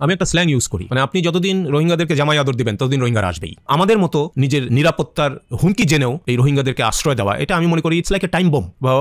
আমি একটা slang use করি, মানে আপনি যতদিন রোহিঙ্গাদেরকে জামাই আদর দিবেন ততদিন রোহিঙ্গারা আসবেই। আমাদের মতো নিজের নিরাপত্তার হুমকি জেনেও এই রোহিঙ্গাদেরকে আশ্রয় দেওয়া, এটা আমি মনে করি it's like a time bomb বা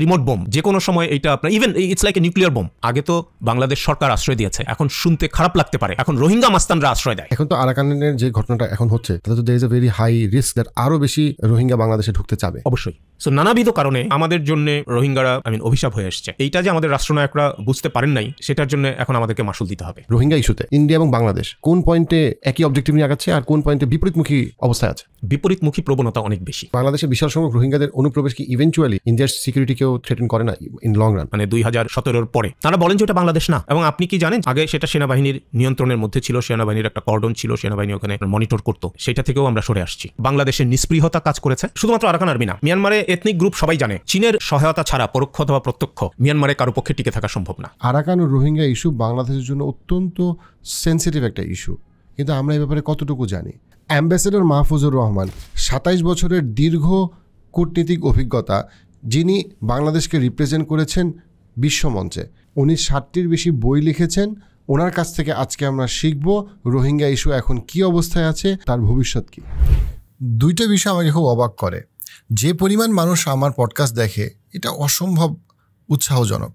রিমোট বোম। যে কোনো সময় এটা আপনার even it's like a nuclear bomb. আগে তো বাংলাদেশ সরকার আশ্রয় দিয়েছে, এখন শুনতে খারাপ লাগতে পারে, এখন রোহিঙ্গা মাস্তানরা আশ্রয় দেয়। এখন তো আরাকানের যে ঘটনাটা এখন হচ্ছে তাতে তো there is a very high risk that আরো বেশি রোহিঙ্গা বাংলাদেশে ঢুকতে চাবে। অবশ্যই। সো নানাবিধ কারণে আমাদের জন্য রোহিঙ্গারা অভিশাপ হয়ে আসছে। এইটা যে আমাদের রাষ্ট্রনায়করা বুঝতে পারেন নাই, সেটার জন্য এখন আমাদেরকে মাসুল দিতে হবে। রোহিঙ্গা ইস্যুতে ইন্ডিয়া এবং বাংলাদেশ কোন পয়েন্টে একই অবজেক্টিভ নিয়ে আগাচ্ছে আর কোন পয়েন্টে বিপরীতমুখী অবস্থায় আছে? বিপরীতমুখী প্রবণতা অনেক বেশি। বাংলাদেশের বিশাল সংখ্যক রোহিঙ্গাদের অনুপ্রবেশ কি ইভেন্চুয়ালি ইন্ডিয়ার সিকিউরিটিকেও থ্রেটেন করে না ইন লং রান? মানে 2017 পরে তারা বলেন যে এটা বাংলাদেশ না। এবং আপনি কি জানেন, আগে সেটা সেনাবাহিনীর নিয়ন্ত্রণের মধ্যে ছিল, সেনাবাহিনীর একটা কর্ডন ছিল, সেনাবাহিনী ওখানে মনিটর করতো, সেটা থেকেও আমরা সরে আসছি। বাংলাদেশের নিষ্পৃহতা কাজ করেছে, শুধুমাত্র আরাকান আর্মি না, মিয়ানমারে এথনিক গ্রুপ সবাই জানে চীনের সহায়তা ছাড়া পরোক্ষ অথবা প্রত্যক্ষ মিয়ানমারে কারো পক্ষে টিকে থাকা সম্ভব না। আরাকান ও রোহিঙ্গা ইস্যু বাংলাদেশের জন্য অত্যন্ত সেন্সিটিভ একটা ইস্যু, কিন্তু আমরা এই ব্যাপারে কতটুকু জানি? অ্যাম্বাসেডর মাহফুজুর রহমান 27 বছরের দীর্ঘ কূটনীতিক অভিজ্ঞতা, যিনি বাংলাদেশকে রিপ্রেজেন্ট করেছেন বিশ্বমঞ্চে, উনি 60টির বেশি বই লিখেছেন। ওনার কাছ থেকে আজকে আমরা শিখব রোহিঙ্গা ইস্যু এখন কি অবস্থায় আছে, তার ভবিষ্যৎ কি। দুইটা বিষয় আমাকে খুব অবাক করে। যে পরিমাণ মানুষ আমার পডকাস্ট দেখে এটা অসম্ভব উৎসাহজনক,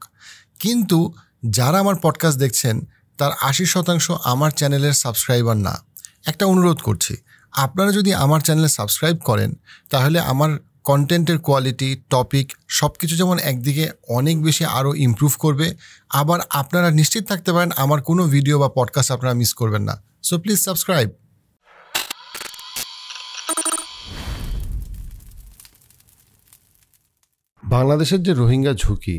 কিন্তু যারা আমার পডকাস্ট দেখছেন তার 80% আমার চ্যানেলের সাবস্ক্রাইবার না। একটা অনুরোধ করছি, আপনারা যদি আমার চ্যানেলে সাবস্ক্রাইব করেন তাহলে আমার কন্টেন্টের কোয়ালিটি, টপিক সব কিছু যেমন একদিকে অনেক বেশি আরও ইমপ্রুভ করবে, আবার আপনারা নিশ্চিত থাকতে পারেন আমার কোনো ভিডিও বা পডকাস্ট আপনারা মিস করবেন না। So please subscribe. বাংলাদেশের যে রোহিঙ্গা ঝুঁকি,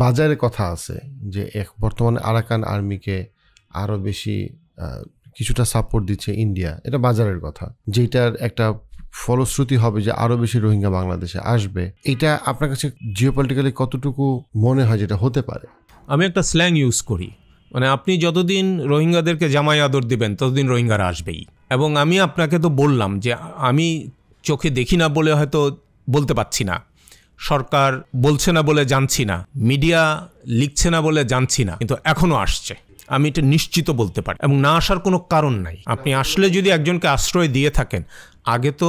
বাজারে কথা আছে যে বর্তমানে আরাকান আর্মিকে আরও বেশি কিছুটা সাপোর্ট দিচ্ছে ইন্ডিয়া, এটা বাজারের কথা, যেটার একটা ফলশ্রুতি হবে যে আরও বেশি রোহিঙ্গা বাংলাদেশে আসবে। এটা আপনার কাছে জিওপলিটিক্যালি কতটুকু মনে হয় যেটা হতে পারে? আমি একটা স্ল্যাং ইউজ করি, মানে আপনি যতদিন রোহিঙ্গাদেরকে জামাই আদর দিবেন ততদিন রোহিঙ্গারা আসবেই। এবং আমি আপনাকে তো বললাম যে আমি চোখে দেখি না বলে হয়তো বলতে পারছি না, সরকার বলছে না বলে জানছি না, মিডিয়া লিখছে না বলে জানছি না, কিন্তু এখনও আসছে। আমি এটা নিশ্চিত বলতে পারি, এবং না আসার কোনো কারণ নাই। আপনি আসলে যদি একজনকে আশ্রয় দিয়ে থাকেন, আগে তো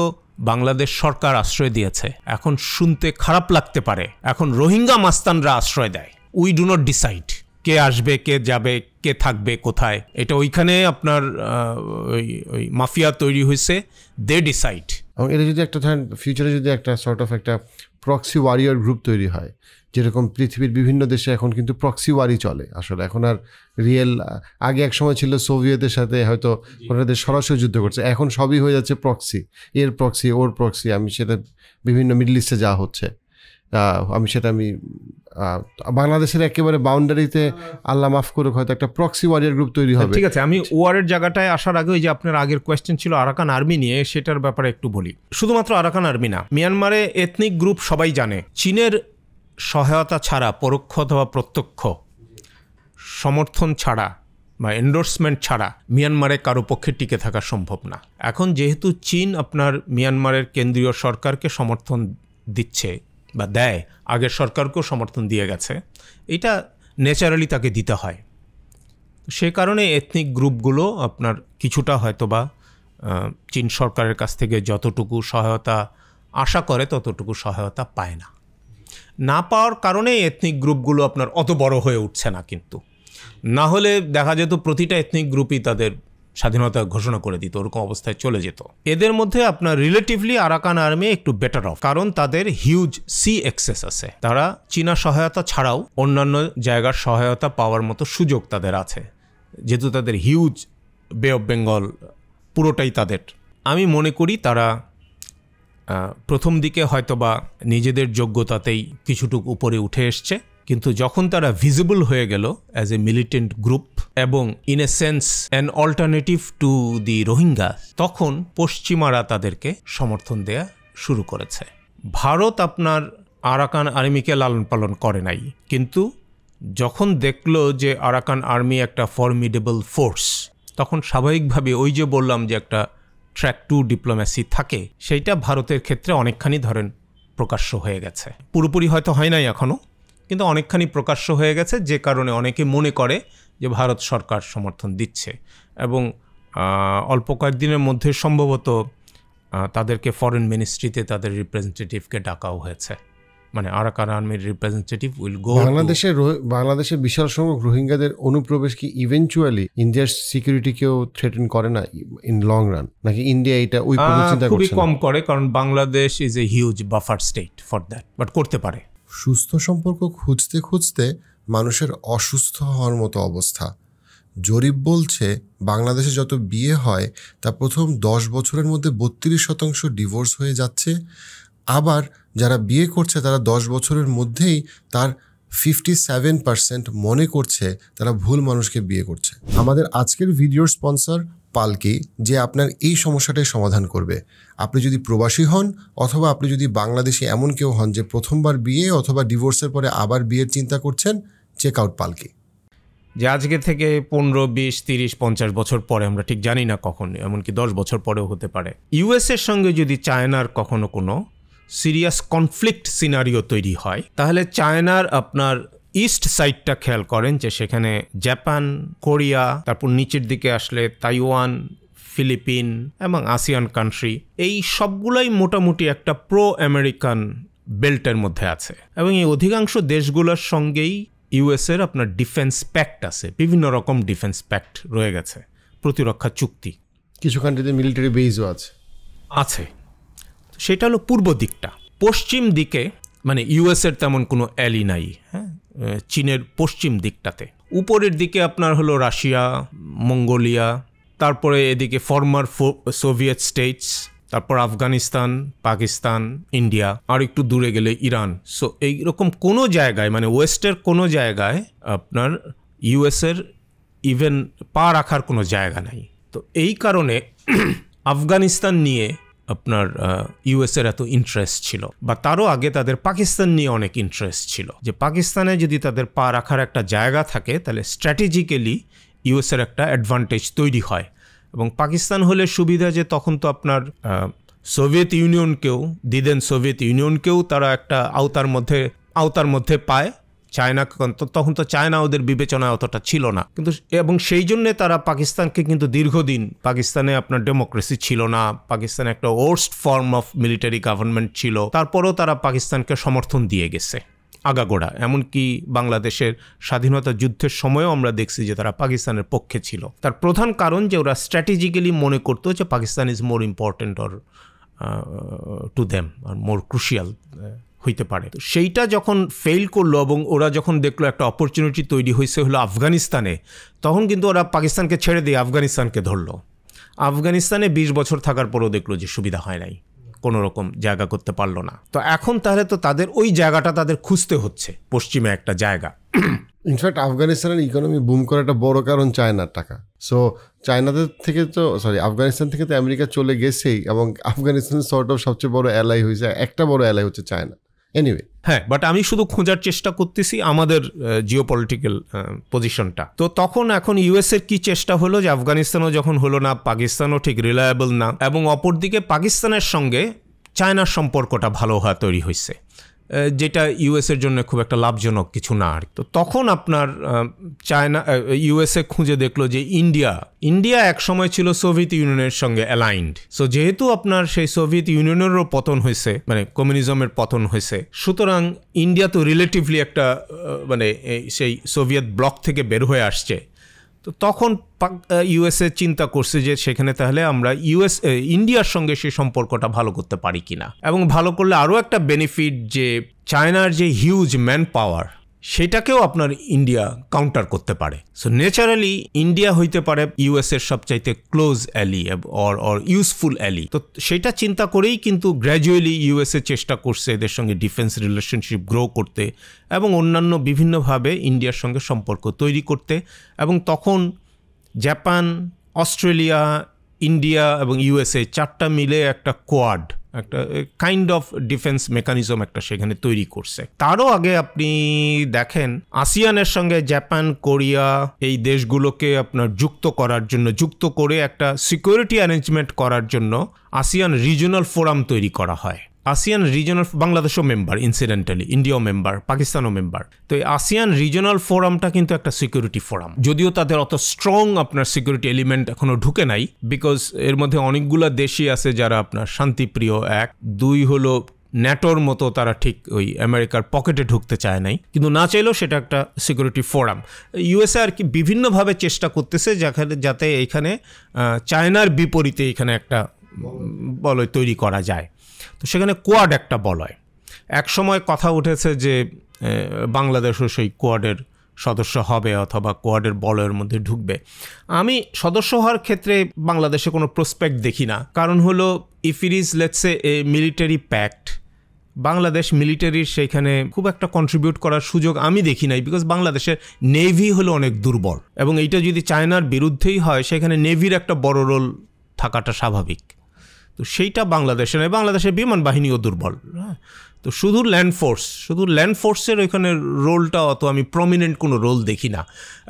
বাংলাদেশ সরকার আশ্রয় দিয়েছে, এখন শুনতে খারাপ লাগতে পারে, এখন রোহিঙ্গা মাস্তানরা আশ্রয় দেয়। উই ডু নট ডিসাইড কে আসবে, কে যাবে, কে থাকবে কোথায়। এটা ওইখানে আপনার ওই মাফিয়া তৈরি হয়েছে, দে ডিসাইড। এবং এটা যদি একটা ধরেন ফিউচারে যদি একটা সর্ট অফ একটা প্রক্সি ওয়ারিয়র গ্রুপ তৈরি হয়, যেরকম পৃথিবীর বিভিন্ন দেশে এখন কিন্তু প্রক্সি ওয়ারি চলে আসলে, এখন আর রিয়েল, আগে এক সময় ছিল সোভিয়েতের সাথে হয়তো কোনো দেশ সরাসরি যুদ্ধ করছে, এখন সবই হয়ে যাচ্ছে প্রক্সি, এর প্রক্সি ওর প্রক্সি। আমি সেটা বিভিন্ন মিডল ইস্টে যা হচ্ছে আমি বাংলাদেশের একেবারে বাউন্ডারিতে আল্লাহ মাফ করুক হয়তো একটা প্রক্সি ওয়ারিয়র গ্রুপ তৈরি হবে। ঠিক আছে, আমি ওয়ারের জায়গাটায় আসার আগে ওই যে আপনার আগের কোয়েশ্চেন ছিল আরাকান আর্মি নিয়ে, সেটার ব্যাপারে একটু বলি। শুধুমাত্র আরাকান আর্মি না, মিয়ানমারে এথনিক গ্রুপ সবাই জানে চীনের সহায়তা ছাড়া, পরোক্ষ অথবা প্রত্যক্ষ সমর্থন ছাড়া বা এন্ডোর্সমেন্ট ছাড়া মিয়ানমারে কারো পক্ষে টিকে থাকা সম্ভব না। এখন যেহেতু চীন আপনার মিয়ানমারের কেন্দ্রীয় সরকারকে সমর্থন দিচ্ছে বা দেয়, আগের সরকারকেও সমর্থন দিয়ে গেছে, এটা ন্যাচারালি তাকে দিতে হয়। সে কারণে এথনিক গ্রুপগুলো আপনার কিছুটা হয়তোবা চীন সরকারের কাছ থেকে যতটুকু সহায়তা আশা করে ততটুকু সহায়তা পায় না। না পাওয়ার কারণে এথনিক গ্রুপগুলো আপনার অত বড় হয়ে উঠছে না, কিন্তু না হলে দেখা যেত প্রতিটা এথনিক গ্রুপই তাদের স্বাধীনতা ঘোষণা করে দিত, ওরকম অবস্থায় চলে যেত। এদের মধ্যে আপনার রিলেটিভলি আরাকান আর্মি একটু বেটার অফ, কারণ তাদের হিউজ সি অ্যাক্সেস আছে। তারা চীনা সহায়তা ছাড়াও অন্যান্য জায়গার সহায়তা পাওয়ার মতো সুযোগ তাদের আছে, যেহেতু তাদের হিউজ বে অফ বেঙ্গল পুরোটাই তাদের। আমি মনে করি তারা প্রথম দিকে হয়তোবা নিজেদের যোগ্যতাতেই কিছুটুকু উপরে উঠে এসছে, কিন্তু যখন তারা ভিজিবল হয়ে গেল অ্যাজ এ মিলিটেন্ট গ্রুপ এবং in a sense an alternative to the Rohingya, তখন পশ্চিমারা তাদেরকে সমর্থন দেয়া শুরু করেছে। ভারত আপনার আরাকান আর্মিকে লালন পালন করে নাই, কিন্তু যখন দেখলো যে আরাকান আর্মি একটা ফর্মিডেবল ফোর্স, তখন স্বাভাবিকভাবে ওই যে বললাম যে একটা ট্র্যাক টু ডিপ্লোম্যাসি থাকে, সেইটা ভারতের ক্ষেত্রে অনেকখানি ধরেন প্রকাশ্য হয়ে গেছে। পুরোপুরি হয়তো হয় নাই এখনও, কিন্তু অনেকখানি প্রকাশ্য হয়ে গেছে, যে কারণে অনেকে মনে করে যে ভারত সরকার সমর্থন দিচ্ছে এবং অল্প কয়েকদিনের মধ্যে সম্ভবত তাদেরকে ফরেন মিনিস্ট্রিতে তাদের রিপ্রেজেন্টেটিভকে ডাকাও হয়েছে, মানে আরাকান আর্মির রিপ্রেজেন্টেটিভ উইল গো। বাংলাদেশের বিশাল সংখ্যক রোহিঙ্গাদের অনুপ্রবেশ কি ইভেনচুয়ালি ইন্ডিয়ার সিকিউরিটিকেও থ্রেটেন করে না ইন লং রান, নাকি ইন্ডিয়া এটা ওই চিন্তা করছে? খুবই কম করে, কারণ Bangladesh is a huge buffer state for that, but করতে পারে। সুস্থ সম্পর্ক খুঁজতে খুঁজতে মানুষের অসুস্থ হওয়ার মতো অবস্থা। জরিপ বলছে বাংলাদেশে যত বিয়ে হয় তা প্রথম 10 বছরের মধ্যে 32% ডিভোর্স হয়ে যাচ্ছে। আবার যারা বিয়ে করছে তারা 10 বছরের মধ্যেই তার 57% মনে করছে তারা ভুল মানুষকে বিয়ে করছে। আমাদের আজকের ভিডিওর স্পন্সর পালকি, যে আপনার এই সমস্যাটাই সমাধান করবে। আপনি যদি প্রবাসী হন অথবা আপনি যদি বাংলাদেশি এমন কেউ হন যে প্রথমবার বিয়ে অথবা ডিভোর্সের পরে আবার বিয়ের চিন্তা করছেন, চেক আউট পালকি। যে আজকে থেকে 15, 20, 30, 50 বছর পরে, আমরা ঠিক জানি না কখন, এমনকি 10 বছর পরেও হতে পারে, ইউএসের সঙ্গে যদি চায়নার কখনো কোনো সিরিয়াস কনফ্লিক্ট সিনারিও তৈরি হয়, তাহলে চায়নার আপনার ইস্ট সাইডটা খেয়াল করেন যে সেখানে জাপান, কোরিয়া, তারপর নিচের দিকে আসলে তাইওয়ান, ফিলিপিন এবং আসিয়ান কান্ট্রি, এই সবগুলাই মোটামুটি একটা প্রো আমেরিকান বেল্টের মধ্যে আছে। এবং এই অধিকাংশ দেশগুলোর সঙ্গেই ইউএসের আপনার ডিফেন্স প্যাক্ট আছে, বিভিন্ন রকম ডিফেন্স প্যাক্ট রয়ে গেছে, প্রতিরক্ষা চুক্তি। কিছু কান্ট্রিতে মিলিটারি বেসও আছে। সেটা হলো পূর্ব দিকটা। পশ্চিম দিকে মানে ইউএসের তেমন কোনো অ্যালি নাই, হ্যাঁ, চীনের পশ্চিম দিকটাতে। উপরের দিকে আপনার হলো রাশিয়া, মঙ্গোলিয়া, তারপরে এদিকে ফর্মার সোভিয়েত স্টেটস, তারপর আফগানিস্তান, পাকিস্তান, ইন্ডিয়া, আর একটু দূরে গেলে ইরান। সো এইরকম কোনো জায়গায় মানে ওয়েস্টের কোনো জায়গায় আপনার ইউএসের ইভেন পা রাখার কোনো জায়গা নাই। তো এই কারণে আফগানিস্তান নিয়ে আপনার ইউএসের এত ইন্টারেস্ট ছিল, বা তারও আগে তাদের পাকিস্তান নিয়ে অনেক ইন্টারেস্ট ছিল, যে পাকিস্তানে যদি তাদের পা রাখার একটা জায়গা থাকে তাহলে স্ট্র্যাটেজিক্যালি ইউএসের একটা অ্যাডভান্টেজ তৈরি হয়। এবং পাকিস্তান হলে সুবিধা যে তখন তো আপনার সোভিয়েত ইউনিয়নকেও তারা একটা আওতার মধ্যে পায়। চায়না তখন তো চায়না ওদের বিবেচনায় অতটা ছিল না, কিন্তু এবং সেই জন্যে তারা পাকিস্তানকে কিন্তু দীর্ঘদিন, পাকিস্তানে আপনার ডেমোক্রেসি ছিল না, পাকিস্তানে একটা worst form of military government ছিল, তারপরেও তারা পাকিস্তানকে সমর্থন দিয়ে গেছে আগাগোড়া। এমনকি বাংলাদেশের স্বাধীনতা যুদ্ধের সময়ও আমরা দেখছি যে তারা পাকিস্তানের পক্ষে ছিল। তার প্রধান কারণ যে ওরা স্ট্র্যাটেজিক্যালি মনে করতো যে Pakistan is more important or to them, আর মোর ক্রুশিয়াল হইতে পারে। তো সেইটা যখন ফেল করলো এবং ওরা যখন দেখলো একটা অপরচুনিটি তৈরি হয়েছে হলো আফগানিস্তানে, তখন কিন্তু ওরা পাকিস্তানকে ছেড়ে দিয়ে আফগানিস্তানকে ধরলো। আফগানিস্তানে 20 বছর থাকার পরেও দেখলো যে সুবিধা হয় নাই, কোনো রকম জায়গা করতে পারলো না। তো এখন তাহলে তো তাদের ওই জায়গাটা তাদের খুঁজতে হচ্ছে, পশ্চিমে একটা জায়গা। ইনফ্যাক্ট আফগানিস্তানের ইকোনমি বুম করার একটা বড় কারণ চায়নার টাকা। সো আফগানিস্তান থেকে তো আমেরিকা চলে গেছেই, এবং আফগানিস্তান সর্ট অফ সবচেয়ে বড় অ্যালাই হয়েছে, একটা বড় অ্যালাই হচ্ছে চায়না। এনিওয়ে, হ্যাঁ, বাট আমি শুধু খোঁজার চেষ্টা করতেছি আমাদের জিওপলিটিক্যাল পজিশনটা। তো তখন এখন ইউএসের কি চেষ্টা হলো যে আফগানিস্তানও যখন হলো না, পাকিস্তানও ঠিক রিলায়েবল না, এবং অপরদিকে পাকিস্তানের সঙ্গে চায়নার সম্পর্কটা ভালো হওয়া তৈরি হয়েছে, যেটা ইউএসের জন্য খুব একটা লাভজনক কিছু না। আর তো তখন আপনার ইউএসএ খুঁজে দেখলো যে ইন্ডিয়া এক সময় ছিল সোভিয়েত ইউনিয়নের সঙ্গে অ্যালাইন্ড। সো যেহেতু আপনার সেই সোভিয়েত ইউনিয়নেরও পতন হয়েছে, মানে কমিউনিজমের পতন হয়েছে, সুতরাং ইন্ডিয়া তো রিলেটিভলি একটা মানে সেই সোভিয়েত ব্লক থেকে বের হয়ে আসছে। তো তখন ইউএসএ চিন্তা করছে যে সেখানে তাহলে আমরা ইন্ডিয়ার সঙ্গে সেই সম্পর্কটা ভালো করতে পারি কিনা, এবং ভালো করলে আরও একটা বেনিফিট যে চায়নার যে হিউজ ম্যান পাওয়ার সেটাকেও আপনার ইন্ডিয়া কাউন্টার করতে পারে। সো ন্যাচারালি ইন্ডিয়া হইতে পারে ইউএসের সবচাইতে close alley or useful alley. তো সেটা চিন্তা করেই কিন্তু গ্র্যাজুয়ালি ইউএসএ চেষ্টা করছে এদের সঙ্গে ডিফেন্স রিলেশনশিপ গ্রো করতে এবং অন্যান্য বিভিন্নভাবে ইন্ডিয়ার সঙ্গে সম্পর্ক তৈরি করতে। এবং তখন জাপান, অস্ট্রেলিয়া, ইন্ডিয়া এবং ইউএসএ চারটা মিলে একটা কোয়াড, একটা কাইন্ড অফ ডিফেন্স মেকানিজম একটা সেখানে তৈরি করছে। তারও আগে আপনি দেখেন আসিয়ানের সঙ্গে জাপান, কোরিয়া এই দেশগুলোকে আপনার যুক্ত করে একটা সিকিউরিটি অ্যারেঞ্জমেন্ট করার জন্য আসিয়ান রিজিওনাল ফোরাম তৈরি করা হয়। আসিয়ান রিজনাল, বাংলাদেশও মেম্বার ইনসিডেন্টালি, ইন্ডিয়াও মেম্বার, পাকিস্তানও মেম্বার। তো এই আসিয়ান রিজনাল ফোরামটা কিন্তু একটা সিকিউরিটি ফোরাম, যদিও তাদের অত স্ট্রং আপনার সিকিউরিটি এলিমেন্ট এখনো ঢুকে নাই, বিকজ এর মধ্যে অনেকগুলো দেশই আছে যারা আপনার শান্তিপ্রিয়, 1, 2 হলো ন্যাটোর মতো তারা ঠিক ওই আমেরিকার পকেটে ঢুকতে চায় নাই, কিন্তু না চাইলেও সেটা একটা সিকিউরিটি ফোরাম। ইউএসএ আর কি বিভিন্নভাবে চেষ্টা করতেছে যাতে এইখানে চায়নার বিপরীতে এখানে একটা বলয় তৈরি করা যায়। তো সেখানে কোয়াড একটা বলয়, এক সময় কথা উঠেছে যে বাংলাদেশও সেই কোয়াডের সদস্য হবে অথবা কোয়াডের বলয়ের মধ্যে ঢুকবে। আমি সদস্য হওয়ার ক্ষেত্রে বাংলাদেশে কোনো প্রসপেক্ট দেখি না, কারণ হলো if it is let's a military pact, Bangladesh মিলিটারির সেইখানে খুব একটা কন্ট্রিবিউট করার সুযোগ আমি দেখি নাই, বিকজ বাংলাদেশের নেভি হলো অনেক দুর্বল, এবং এইটা যদি চায়নার বিরুদ্ধেই হয় সেখানে নেভির একটা বড় রোল থাকাটা স্বাভাবিক। তো সেইটা বাংলাদেশে নয়, বাংলাদেশের বিমান বাহিনীও দুর্বল। তো শুধু ল্যান্ড ফোর্সের ওইখানে রোলটা অত আমি প্রমিনেন্ট কোনো রোল দেখি না,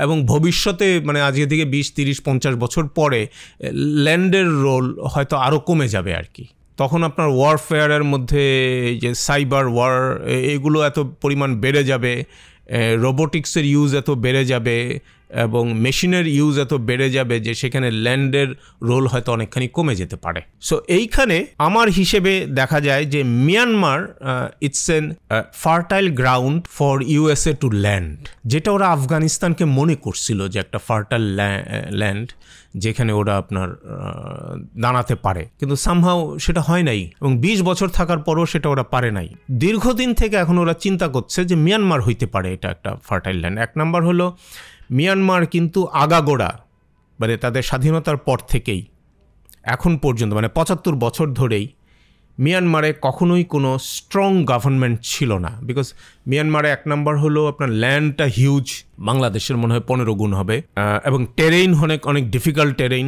এবং ভবিষ্যতে মানে আজকে থেকে 20, 30, 50 বছর পরে ল্যান্ডের রোল হয়তো আরও কমে যাবে আর কি। তখন আপনার ওয়ারফেয়ারের মধ্যে যে সাইবার ওয়ার এগুলো এত পরিমাণ বেড়ে যাবে, রোবোটিক্সের ইউজ এত বেড়ে যাবে এবং মেশিনের ইউজ এত বেড়ে যাবে যে সেখানে ল্যান্ডের রোল হয়তো অনেকখানি কমে যেতে পারে। সো এইখানে আমার হিসেবে দেখা যায় যে Myanmar it's an fertile ground for USA to land, যেটা ওরা আফগানিস্তানকে মনে করছিল যে একটা ফার্টাইল ল্যান্ড যেখানে ওরা আপনার দাঁড়াতে পারে, কিন্তু সামহাও সেটা হয় নাই, এবং 20 বছর থাকার পরও সেটা ওরা পারে নাই। দীর্ঘদিন থেকে এখন ওরা চিন্তা করছে যে মিয়ানমার হইতে পারে এটা একটা ফার্টাইল ল্যান্ড। এক নম্বর হলো মিয়ানমার কিন্তু আগাগোড়া মানে তাদের স্বাধীনতার পর থেকেই এখন পর্যন্ত মানে 75 বছর ধরেই মিয়ানমারে কখনোই কোনো স্ট্রং গভর্নমেন্ট ছিল না, বিকজ মিয়ানমারে এক নম্বর হলো আপনার ল্যান্ডটা হিউজ, বাংলাদেশের মনে হয় 15 গুণ হবে, এবং টেরেইন অনেক ডিফিকাল্ট টেরেইন,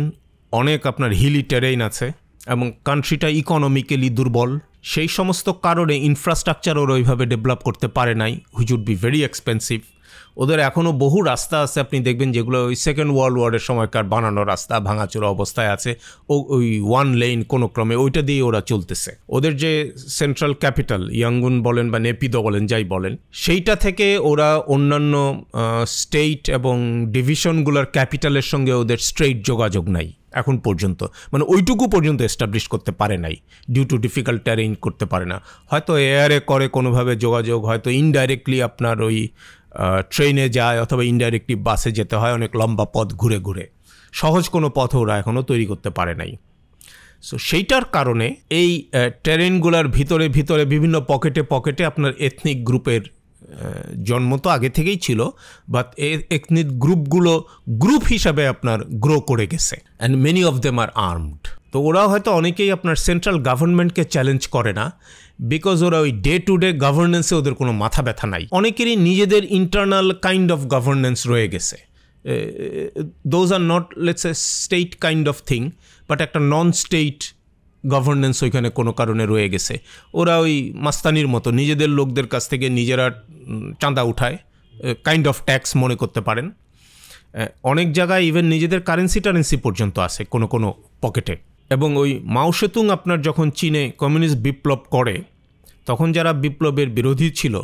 অনেক আপনার হিলি টেরেইন আছে, এবং কান্ট্রিটা ইকোনমিক্যালি দুর্বল। সেই সমস্ত কারণে ইনফ্রাস্ট্রাকচার ওরা ওইভাবে ডেভেলপ করতে পারে নাই, which would be very expensive. ওদের এখনও বহু রাস্তা আছে আপনি দেখবেন যেগুলো ওই সেকেন্ড ওয়ার্ল্ড ওয়ারের সময়কার বানানো রাস্তা, ভাঙাচোরা অবস্থায় আছে, ওই 1 লেন কোনো ক্রমে ওইটা দিয়ে ওরা চলতেছে। ওদের যে সেন্ট্রাল ক্যাপিটাল ইয়াঙ্গুন বলেন বা নেপিদো বলেন যাই বলেন, সেইটা থেকে ওরা অন্যান্য স্টেট এবং ডিভিশনগুলোর ক্যাপিটালের সঙ্গে ওদের স্ট্রেইট যোগাযোগ নাই এখন পর্যন্ত, মানে ওইটুকু পর্যন্ত এস্টাবলিশ করতে পারে নাই, ডিউ টু ডিফিকাল্ট টেরেইন করতে পারে না। হয়তো এয়ারে করে কোনোভাবে যোগাযোগ, হয়তো ইনডাইরেক্টলি আপনার ওই ট্রেনে যায় অথবা ইনডাইরেক্টলি বাসে যেতে হয় অনেক লম্বা পথ ঘুরে ঘুরে, সহজ কোনো পথ ওরা এখনও তৈরি করতে পারে নাই। সো সেইটার কারণে এই টেরেনগুলোর ভিতরে ভিতরে বিভিন্ন পকেটে আপনার এথনিক গ্রুপের জন্ম তো আগে থেকেই ছিল, বাট এথনিক গ্রুপগুলো গ্রুপ হিসাবে আপনার গ্রো করে গেছে, and many of them are armed. তো ওরা হয়তো অনেকেই আপনার সেন্ট্রাল গভর্নমেন্টকে চ্যালেঞ্জ করে না, বিকজ ওরা ওই ডে টু ডে গভর্নেন্সে ওদের কোনো মাথা ব্যথা নাই। অনেকেরই নিজেদের ইন্টারনাল কাইন্ড অফ গভর্নেন্স রয়ে গেছে, those are not let's a state kind of thing, but একটা নন স্টেট গভর্নেন্স ওইখানে কোনো কারণে রয়ে গেছে। ওরা ওই মাস্তানির মতো নিজেদের লোকদের কাছ থেকে নিজেরা চাঁদা উঠায়, কাইন্ড অফ ট্যাক্স মনে করতে পারেন। অনেক জায়গায় ইভেন নিজেদের কারেন্সি পর্যন্ত আছে কোনো কোনো পকেটে। এবং ওই মাও সেতুং আপনার যখন চীনে কমিউনিস্ট বিপ্লব করে, তখন যারা বিপ্লবের বিরোধী ছিল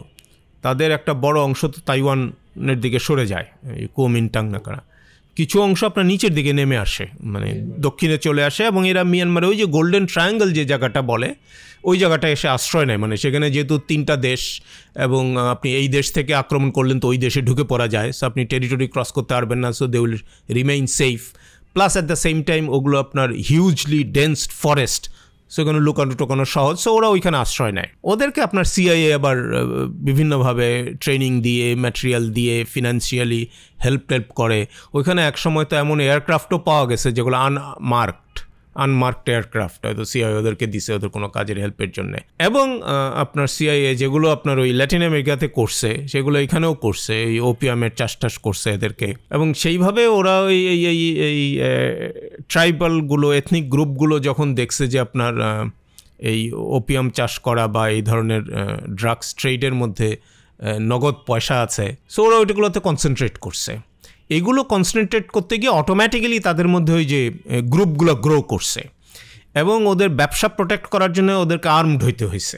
তাদের একটা বড় অংশ তো তাইওয়ানের দিকে সরে যায়, কুওমিন্টাং না করা, কিছু অংশ আপনার নিচের দিকে নেমে আসে, মানে দক্ষিণে চলে আসে, এবং এরা মিয়ানমারে ওই যে গোল্ডেন ট্রায়াঙ্গল যে জায়গাটা বলে ওই জায়গাটা এসে আশ্রয় নেয়। মানে সেখানে যেহেতু 3টা দেশ, এবং আপনি এই দেশ থেকে আক্রমণ করলেন তো ওই দেশে ঢুকে পড়া যায়, সো আপনি টেরিটরি ক্রস করতে পারবেন না, so they will remain safe. Plus at the same time ওগুলো আপনার হিউজলি ডেন্স ফরেস্ট, সেখানে লুকানো টোকানো সহজ, সো ওরা ওইখানে আশ্রয় নেয়। ওদেরকে আপনার সিআইএ আবার বিভিন্নভাবে ট্রেনিং দিয়ে, ম্যাটেরিয়াল দিয়ে, ফিনান্সিয়ালি হেল্প করে। ওইখানে এক সময় তো এমন এয়ারক্রাফটও পাওয়া গেছে যেগুলো আনমার্কড এয়ারক্রাফট, হয়তো সিআইএ ওদেরকে দিছে ওদের কোনো কাজের হেল্পের জন্য। এবং আপনার সিআইএ যেগুলো আপনার ওই ল্যাটিন আমেরিকাতে করছে সেগুলো এখানেও করছে, এই ওপিয়ামের চাষ করছে এদেরকে। এবং সেইভাবে ওরা এই ট্রাইবালগুলো, এথনিক গ্রুপগুলো যখন দেখছে যে আপনার এই ওপিয়াম চাষ করা বা এই ধরনের ড্রাগস ট্রেডের মধ্যে নগদ পয়সা আছে, সো ওরা ওইগুলোতে কনসেন্ট্রেট করছে। এগুলো কনসেন্ট্রেট করতে গিয়ে অটোমেটিক্যালি তাদের মধ্যে ওই যে গ্রুপগুলো গ্রো করছে, এবং ওদের ব্যবসা প্রোটেক্ট করার জন্য ওদেরকে আর্মড হইতে হয়েছে।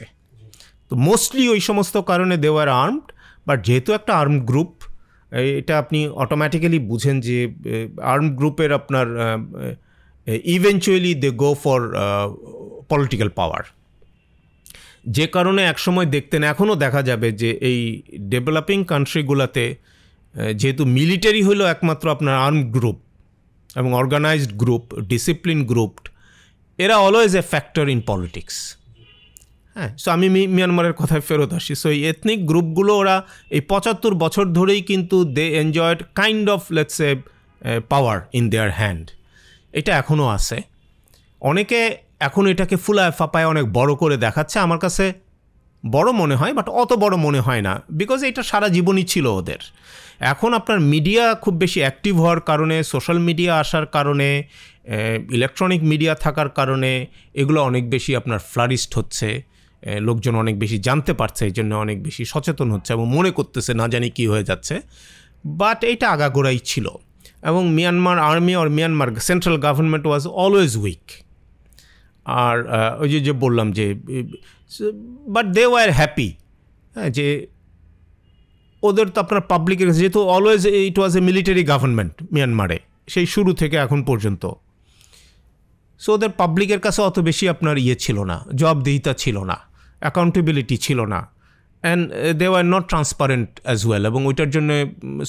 তো মোস্টলি ওই সমস্ত কারণে দে ওয়ার আর্মড, বাট যেহেতু একটা আর্মড গ্রুপ, এটা আপনি অটোমেটিক্যালি বুঝেন যে আর্মড গ্রুপের আপনার eventually they go for political power, যে কারণে একসময় দেখতেন, এখনও দেখা যাবে যে এই ডেভেলপিং কান্ট্রিগুলোতে যেহেতু মিলিটারি হলো একমাত্র আপনার আর্মড গ্রুপ এবং অর্গানাইজড গ্রুপ, ডিসিপ্লিন গ্রুপ, এরা always a factor in politics. হ্যাঁ, সো আমি মিয়ানমারের কথায় ফেরত আসি। সো এই এথনিক গ্রুপগুলো ওরা এই 75 বছর ধরেই কিন্তু they enjoyed kind of lots a power in their hand. এটা এখনও আছে। অনেকে এখন এটাকে ফুলায় ফাপায় অনেক বড় করে দেখাচ্ছে, আমার কাছে বড় মনে হয়, বাট অত বড় মনে হয় না, বিকজ এটা সারা জীবনই ছিল ওদের। এখন আপনার মিডিয়া খুব বেশি অ্যাক্টিভ হওয়ার কারণে, সোশ্যাল মিডিয়া আসার কারণে, ইলেকট্রনিক মিডিয়া থাকার কারণে এগুলো অনেক বেশি আপনার ফ্লারিস্ট হচ্ছে, লোকজন অনেক বেশি জানতে পারছে, এই জন্য অনেক বেশি সচেতন হচ্ছে এবং মনে করতেছে না জানি কি হয়ে যাচ্ছে। বাট এইটা আগাগোড়াই ছিল এবং মিয়ানমার আর্মি আর Myanmar central government was always weak. আর ওই যে বললাম যে বাট দে ওয়ার হ্যাপি, হ্যাঁ, যে ওদের তো আপনার পাবলিকের কাছে, যেহেতু অলওয়েজ ইট ওয়াজ এ মিলিটারি গভর্নমেন্ট মিয়ানমারে সেই শুরু থেকে এখন পর্যন্ত, সো ওদের পাবলিকের কাছে অত বেশি আপনার ছিল না, জবাবদিহিতা ছিল না, অ্যাকাউন্টেবিলিটি ছিল না, and they were not transparent as well, এবং ওইটার জন্য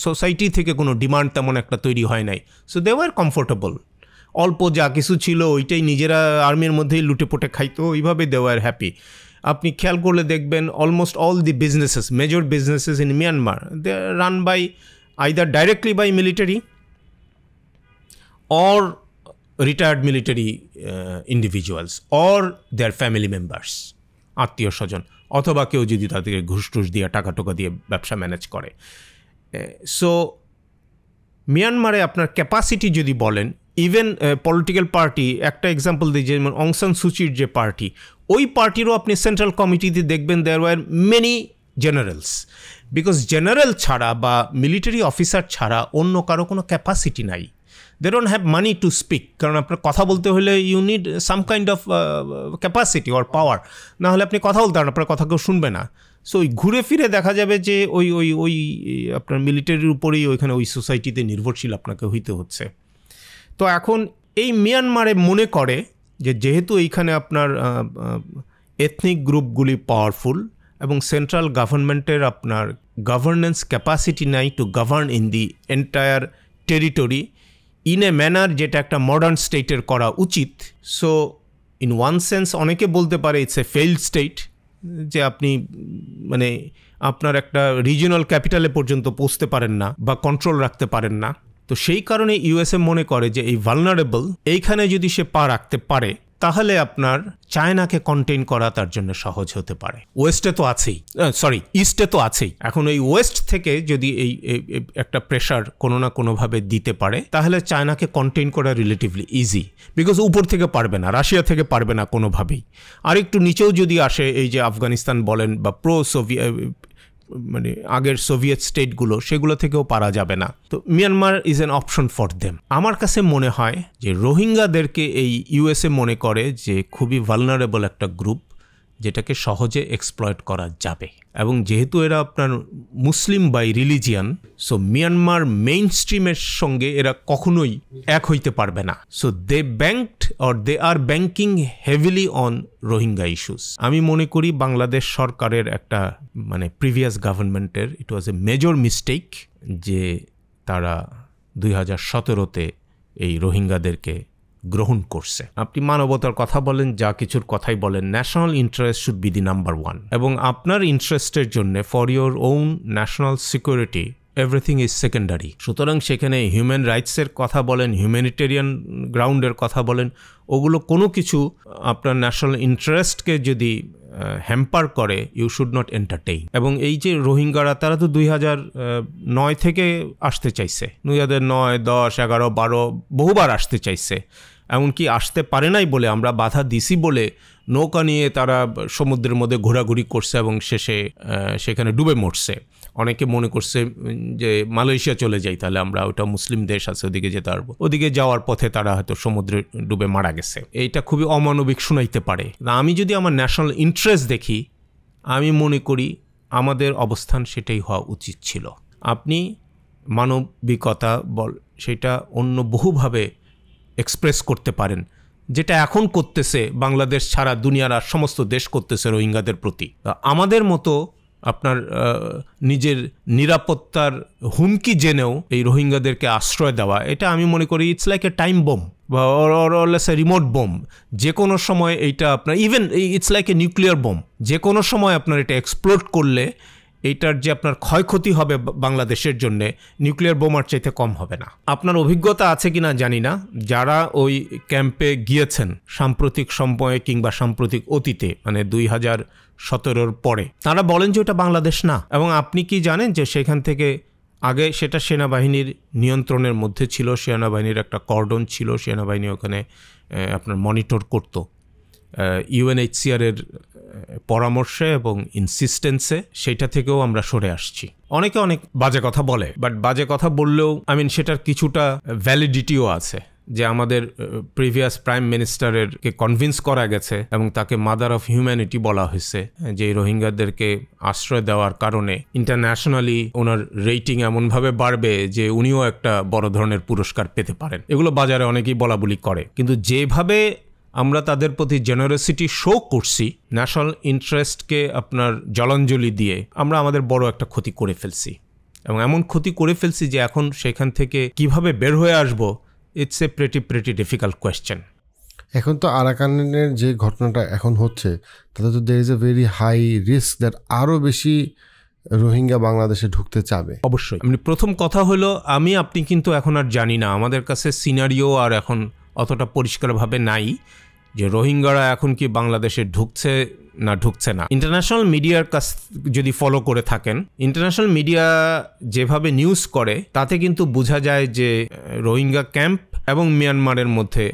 সোসাইটি থেকে কোনো ডিমান্ড তেমন একটা তৈরি হয় নাই। সো দে ওয়ার কমফোর্টেবল, অল্প যা কিছু ছিল ওইটাই নিজেরা আর্মির মধ্যেই লুটেপুটে খাইতো, ওইভাবে দে ওয়ার হ্যাপি। আপনি খেয়াল করলে দেখবেন almost all the businesses, major businesses in Myanmar, they are run by either directly by military or retired military individuals or their family members, আত্মীয় স্বজন, অথবা কেউ যদি তাদেরকে ঘুষ টুস দিয়ে টাকা টোকা দিয়ে ব্যবসা ম্যানেজ করে। সো মিয়ানমারে আপনার ক্যাপাসিটি যদি বলেন, ইভেন পলিটিক্যাল পার্টি, একটা এক্সাম্পল দিই, যেমন অং সান সুচির যে পার্টি, ওই পার্টিরও আপনি সেন্ট্রাল কমিটিতে দেখবেন there were many generals, because general ছাড়া বা মিলিটারি অফিসার ছাড়া অন্য কারো কোনো ক্যাপাসিটি নাই। They don't have money to speak, কারণ আপনার কথা বলতে হলে you need some kind of capacity or power, না হলে আপনি কথা বলতে পারেন, আপনার কথা কেউ শুনবে না। সো ওই ঘুরে ফিরে দেখা যাবে যে ওই ওই ওই আপনার মিলিটারির উপরেই ওইখানে ওই সোসাইটিতে নির্ভরশীল আপনাকে হইতে হচ্ছে। তো এখন এই মিয়ানমারে মনে করে যে যেহেতু এইখানে আপনার এথনিক গ্রুপগুলি পাওয়ারফুল এবং সেন্ট্রাল গভর্নমেন্টের আপনার গভর্নেন্স ক্যাপাসিটি নাই to govern in the entire territory in a manner যেটা একটা মডার্ন স্টেটের করা উচিত। সো ইন ওয়ান সেন্স অনেকে বলতে পারে ইটস এ ফেইল্ড স্টেট, যে আপনি মানে আপনার একটা রিজিওনাল ক্যাপিটালে পর্যন্ত পৌঁছতে পারেন না বা কন্ট্রোল রাখতে পারেন না। তো সেই কারণে ইউএসএ মনে করে যে এই ভালনারেবল, এইখানে যদি সে পা রাখতে পারে তাহলে আপনার চায়নাকে কন্টেইন করা তার জন্য সহজ হতে পারে। ওয়েস্টে তো আছেই, ইস্টে তো আছেই। এখন এই ওয়েস্ট থেকে যদি এই একটা প্রেশার কোনো না কোনোভাবে দিতে পারে তাহলে চায়নাকে কন্টেইন করা রিলেটিভলি ইজি, বিকজ উপর থেকে পারবে না, রাশিয়া থেকে পারবে না কোনোভাবেই। আর একটু নিচেও যদি আসে, এই যে আফগানিস্তান বলেন বা মানে আগের সোভিয়েত স্টেটগুলো, সেগুলো থেকেও পারা যাবে না। তো Myanmar is an option for them. আমার কাছে মনে হয় যে রোহিঙ্গাদেরকে এই ইউএসএ মনে করে যে খুবই ভালনারেবল একটা গ্রুপ, যেটাকে সহজে এক্সপ্লয়েট করা যাবে। এবং যেহেতু এরা আপনার Muslim by religion, so Myanmar main স্ট্রিমের সঙ্গে এরা কখনোই এক হইতে পারবে না। So they banked or they are banking heavily on Rohingya issues. আমি মনে করি বাংলাদেশ সরকারের একটা মানে প্রিভিয়াস গভর্নমেন্টের ইট ওয়াজ এ মেজর মিস্টেক যে তারা 2017-তে এই রোহিঙ্গাদেরকে গ্রহণ করছে। আপনি মানবতার কথা বলেন, যা কিছুর কথাই বলেন, national interest should be the number one. এবং আপনার ইন্টারেস্টের জন্য for your own national security everything is secondary. সুতরাং সেখানে হিউম্যান রাইটসের কথা বলেন, হিউম্যানিটেরিয়ান গ্রাউন্ডের কথা বলেন, ওগুলো কোনো কিছু আপনার ন্যাশনাল ইন্টারেস্টকে যদি হ্যাম্পার করে, ইউ শুড নট এন্টারটেইন। এবং এই যে রোহিঙ্গারা, তারা তো 2009 থেকে আসতে চাইছে, 2009, 10, 11, 12 বহুবার আসতে চাইছে। এমনকি আসতে পারে নাই বলে আমরা বাধা দিছি বলে নৌকা নিয়ে তারা সমুদ্রের মধ্যে ঘোরাঘুরি করছে এবং শেষে সেখানে ডুবে মরছে। অনেকে মনে করছে যে মালয়েশিয়া চলে যাই, তাহলে আমরা ওটা মুসলিম দেশ আছে ওদিকে যেতে পারবো, ওদিকে যাওয়ার পথে তারা হয়তো সমুদ্রে ডুবে মারা গেছে। এইটা খুবই অমানবিক শোনাইতে পারে। আমি যদি আমার ন্যাশনাল ইন্টারেস্ট দেখি, আমি মনে করি আমাদের অবস্থান সেটাই হওয়া উচিত ছিল। আপনি মানবিকতা সেটা অন্য বহুভাবে এক্সপ্রেস করতে পারেন, যেটা এখন করতেছে বাংলাদেশ ছাড়া দুনিয়ার আর সমস্ত দেশ করতেছে রোহিঙ্গাদের প্রতি। আমাদের মতো আপনার নিজের নিরাপত্তার হুমকি জেনেও এই রোহিঙ্গাদেরকে আশ্রয় দেওয়া, এটা আমি মনে করি it's like a time bomb বা রিমোট বোম। যে কোনো সময় এইটা আপনার even it's like a nuclear bomb, যে কোনো সময় আপনার এটা এক্সপ্লোড করলে এইটার যে আপনার ক্ষয়ক্ষতি হবে বাংলাদেশের জন্য নিউক্লিয়ার বোমার চাইতে কম হবে না। আপনার অভিজ্ঞতা আছে কিনা জানি না, যারা ওই ক্যাম্পে গিয়েছেন সাম্প্রতিক সময়ে কিংবা সাম্প্রতিক অতীতে, মানে 2017 পরে, তারা বলেন যে ওটা বাংলাদেশ না। এবং আপনি কি জানেন যে সেখান থেকে আগে সেটা সেনাবাহিনীর নিয়ন্ত্রণের মধ্যে ছিল, সেনাবাহিনীর একটা কর্ডন ছিল, সেনাবাহিনী ওখানে আপনার মনিটর করত। ইউএনএইচসিআরের পরামর্শে এবং ইনসিস্টেন্সে সেইটা থেকেও আমরা সরে আসছি। অনেকে অনেক বাজে কথা বলে, বাট বাজে কথা বললেও সেটার কিছুটা ভ্যালিডিটিও আছে, যে আমাদের প্রিভিয়াস প্রাইম মিনিস্টারের কে কনভিন্স করা গেছে এবং তাকে মাদার অফ হিউম্যানিটি বলা হয়েছে, যে রোহিঙ্গাদেরকে আশ্রয় দেওয়ার কারণে ইন্টারন্যাশনালি ওনার রেটিং এমনভাবে বাড়বে যে উনিও একটা বড় ধরনের পুরস্কার পেতে পারেন। এগুলো বাজারে অনেকেই বলাবলি করে, কিন্তু যেভাবে আমরা তাদের প্রতি জেনারসিটি শো করছি, ন্যাশনাল ইন্টারেস্টকে আপনার জলাঞ্জলি দিয়ে আমরা আমাদের বড় একটা ক্ষতি করে ফেলছি। এবং এমন ক্ষতি করে ফেলছি যে এখন সেখান থেকে কিভাবে বের হয়ে আসবো, it's a pretty difficult question. এখন তো আরাকানের যে ঘটনাটা এখন হচ্ছে, তাতে তো there is a very high risk that আরও বেশি রোহিঙ্গা বাংলাদেশে ঢুকতে চাবে। অবশ্যই। প্রথম কথা হলো, আপনি কিন্তু এখন আর জানি না, আমাদের কাছে সিনারিও আর এখন অতটা পরিষ্কারভাবে নাই যে রোহিঙ্গারা এখন কি বাংলাদেশে ঢুকছে না ঢুকছে না। ইন্টারন্যাশনাল মিডিয়ার কাছ যদি ফলো করে থাকেন, ইন্টারন্যাশনাল মিডিয়া যেভাবে নিউজ করে তাতে কিন্তু বোঝা যায় যে রোহিঙ্গা ক্যাম্প এবং মিয়ানমারের মধ্যে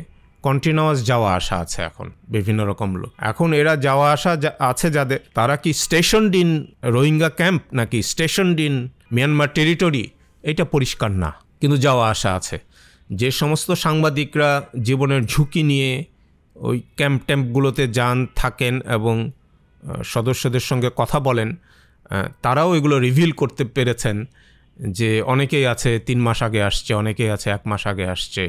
কন্টিনিউয়াস যাওয়া আসা আছে এখন বিভিন্ন রকম লোক। এখন এরা যাওয়া আসা আছে যাদের, তারা কি স্টেশনড ইন রোহিঙ্গা ক্যাম্প নাকি স্টেশনড ইন মিয়ানমার টেরিটরি, এটা পরিষ্কার না, কিন্তু যাওয়া আসা আছে। যে সমস্ত সাংবাদিকরা জীবনের ঝুঁকি নিয়ে ওই ক্যাম্পগুলোতে যান, থাকেন এবং সদস্যদের সঙ্গে কথা বলেন, তারাও এগুলো রিভিল করতে পেরেছেন যে অনেকেই আছে 3 মাস আগে আসছে, অনেকেই আছে 1 মাস আগে আসছে,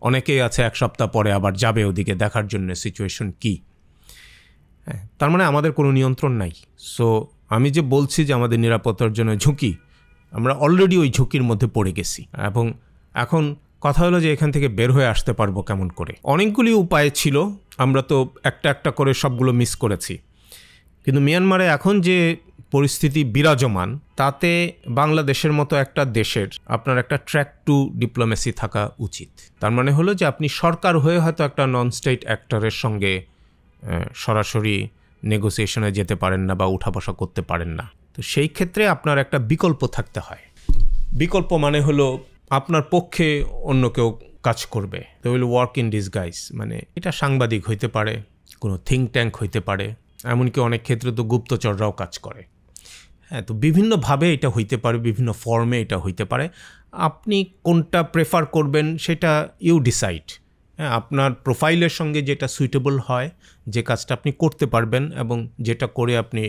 অনেকেই আছে 1 সপ্তাহ পরে আবার যাবে ওদিকে দেখার জন্য সিচুয়েশন কি। তার মানে আমাদের কোনো নিয়ন্ত্রণ নাই। সো আমি যে বলছি যে আমাদের নিরাপত্তার জন্য ঝুঁকি, আমরা অলরেডি ওই ঝুঁকির মধ্যে পড়ে গেছি। এবং এখন কথা হলো যে এখান থেকে বের হয়ে আসতে পারবো কেমন করে। অনেকগুলি উপায় ছিল, আমরা তো একটা একটা করে সবগুলো মিস করেছি। কিন্তু মিয়ানমারে এখন যে পরিস্থিতি বিরাজমান, তাতে বাংলাদেশের মতো একটা দেশের আপনার একটা ট্র্যাক টু ডিপ্লোমেসি থাকা উচিত। তার মানে হলো যে আপনি সরকার হয়ে হয়তো একটা নন স্টেট অ্যাক্টরের সঙ্গে সরাসরি নেগোসিয়েশনে যেতে পারেন না বা উঠা বসা করতে পারেন না। তো সেই ক্ষেত্রে আপনার একটা বিকল্প থাকতে হয়। বিকল্প মানে হলো আপনার পক্ষে অন্য কেউ কাজ করবে। They will work in disguise, মানে এটা সাংবাদিক হইতে পারে, কোনো থিঙ্ক ট্যাঙ্ক হইতে পারে, এমনকি অনেক ক্ষেত্রে তো গুপ্তচররাও কাজ করে। হ্যাঁ, তো বিভিন্নভাবে এটা হইতে পারে, বিভিন্ন ফর্মে এটা হইতে পারে। আপনি কোনটা প্রেফার করবেন সেটা ইউ ডিসাইড। হ্যাঁ, আপনার প্রোফাইলের সঙ্গে যেটা সুইটেবল হয়, যে কাজটা আপনি করতে পারবেন এবং যেটা করে আপনি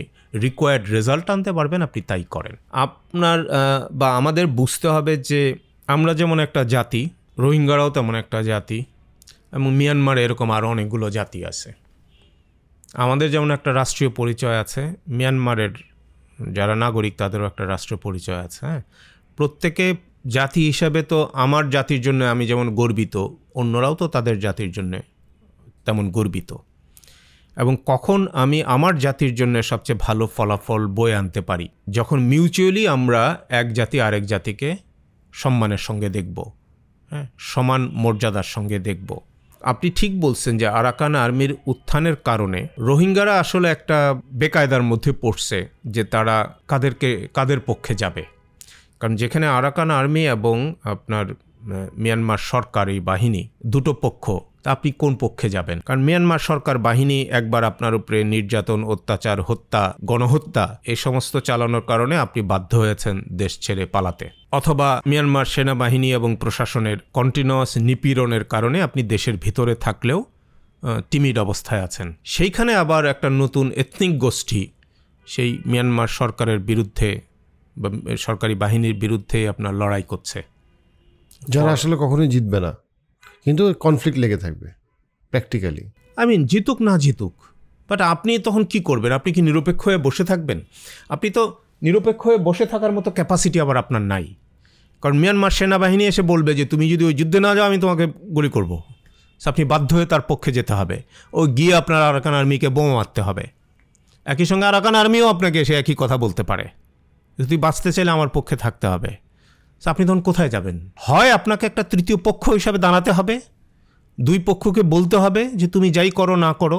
রিকোয়ার্ড রেজাল্ট আনতে পারবেন, আপনি তাই করেন। আপনার বা আমাদের বুঝতে হবে যে আমরা যেমন একটা জাতি, রোহিঙ্গারাও তেমন একটা জাতি, এবং মিয়ানমারে এরকম আরও অনেকগুলো জাতি আছে। আমাদের যেমন একটা রাষ্ট্রীয় পরিচয় আছে, মিয়ানমারের যারা নাগরিক তাদেরও একটা রাষ্ট্রীয় পরিচয় আছে। হ্যাঁ, প্রত্যেকে জাতি হিসাবে তো আমার জাতির জন্য আমি যেমন গর্বিত, অন্যরাও তো তাদের জাতির জন্য তেমন গর্বিত। এবং কখন আমি আমার জাতির জন্য সবচেয়ে ভালো ফলাফল বয়ে আনতে পারি, যখন মিউচুয়ালি আমরা এক জাতি আরেক জাতিকে সম্মানের সঙ্গে দেখব, হ্যাঁ, সমান মর্যাদার সঙ্গে দেখব। আপনি ঠিক বলছেন যে আরাকান আর্মির উত্থানের কারণে রোহিঙ্গারা আসলে একটা বেকায়দার মধ্যে পড়ছে যে তারা কাদের পক্ষে যাবে। কারণ যেখানে আরাকান আর্মি এবং আপনার মিয়ানমার সরকারি বাহিনী দুটো পক্ষ, তা আপনি কোন পক্ষে যাবেন? কারণ মিয়ানমার সরকার বাহিনী একবার আপনার উপরে নির্যাতন, অত্যাচার, হত্যা, গণহত্যা এই সমস্ত চালানোর কারণে আপনি বাধ্য হয়েছেন দেশ ছেড়ে পালাতে, অথবা মিয়ানমার সেনাবাহিনী এবং প্রশাসনের কন্টিনিউয়াস নিপীড়নের কারণে আপনি দেশের ভিতরে থাকলেও টিমিড অবস্থায় আছেন। সেইখানে আবার একটা নতুন এথনিক গোষ্ঠী সেই মিয়ানমার সরকারের বিরুদ্ধে বা সরকারি বাহিনীর বিরুদ্ধে আপনার লড়াই করছে, যারা আসলে কখনোই জিতবে না, কিন্তু কনফ্লিক্ট লেগে থাকবে প্র্যাকটিক্যালি। জিতুক না জিতুক, বাট আপনি তখন কি করবেন? আপনি কি নিরপেক্ষ হয়ে বসে থাকবেন? আপনি তো নিরপেক্ষ হয়ে বসে থাকার মতো ক্যাপাসিটি আবার আপনার নাই। কারণ মিয়ানমার সেনাবাহিনী এসে বলবে যে তুমি যদি ওই যুদ্ধে না যাও আমি তোমাকে গুলি করব। আপনি বাধ্য হয়ে তার পক্ষে যেতে হবে। ও গিয়ে আপনার আরাকান আর্মিকে বোমা মারতে হবে। একই সঙ্গে আরাকান আর্মিও আপনাকে এসে একই কথা বলতে পারে, যদি বাঁচতে চাইলে আমার পক্ষে থাকতে হবে। আপনি তখন কোথায় যাবেন? হয় আপনাকে একটা তৃতীয় পক্ষ হিসাবে দাঁড়াতে হবে, দুই পক্ষকে বলতে হবে যে তুমি যাই করো না করো,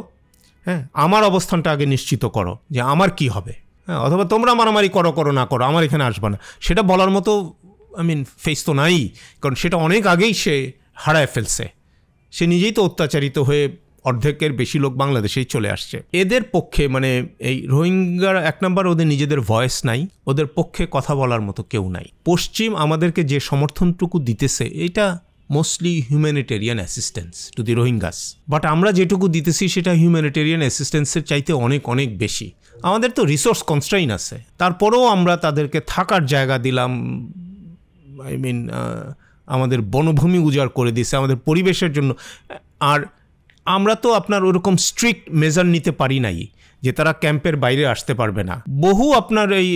হ্যাঁ, আমার অবস্থানটা আগে নিশ্চিত করো যে আমার কি হবে, হ্যাঁ, অথবা তোমরা মারামারি করো না করো, আমার এখানে আসবে না। সেটা বলার মতো ফেস তো নাই, কারণ সেটা অনেক আগেই সে হারায় ফেলছে। সে নিজেই তো অত্যাচারিত হয়ে অর্ধেকের বেশি লোক বাংলাদেশেই চলে আসছে। এদের পক্ষে এই রোহিঙ্গার এক নম্বর ওদের নিজেদের ভয়েস নাই, ওদের পক্ষে কথা বলার মতো কেউ নাই। পশ্চিম আমাদেরকে যে সমর্থনটুকু দিতেছে এটা mostly humanitarian assistance to the Rohingyas, but আমরা যেটুকু দিতেছি সেটা হিউম্যানিটেরিয়ান অ্যাসিস্ট্যান্সের চাইতে অনেক অনেক বেশি। আমাদের তো রিসোর্স কনস্ট্রেইন আছে, তারপরেও আমরা তাদেরকে থাকার জায়গা দিলাম, আমাদের বনভূমি উজাড় করে দিয়েছে আমাদের পরিবেশের জন্য। আর আমরা তো আপনার ওরকম স্ট্রিক্ট মেজার নিতে পারি নাই যে তারা ক্যাম্পের বাইরে আসতে পারবে না। বহু আপনার এই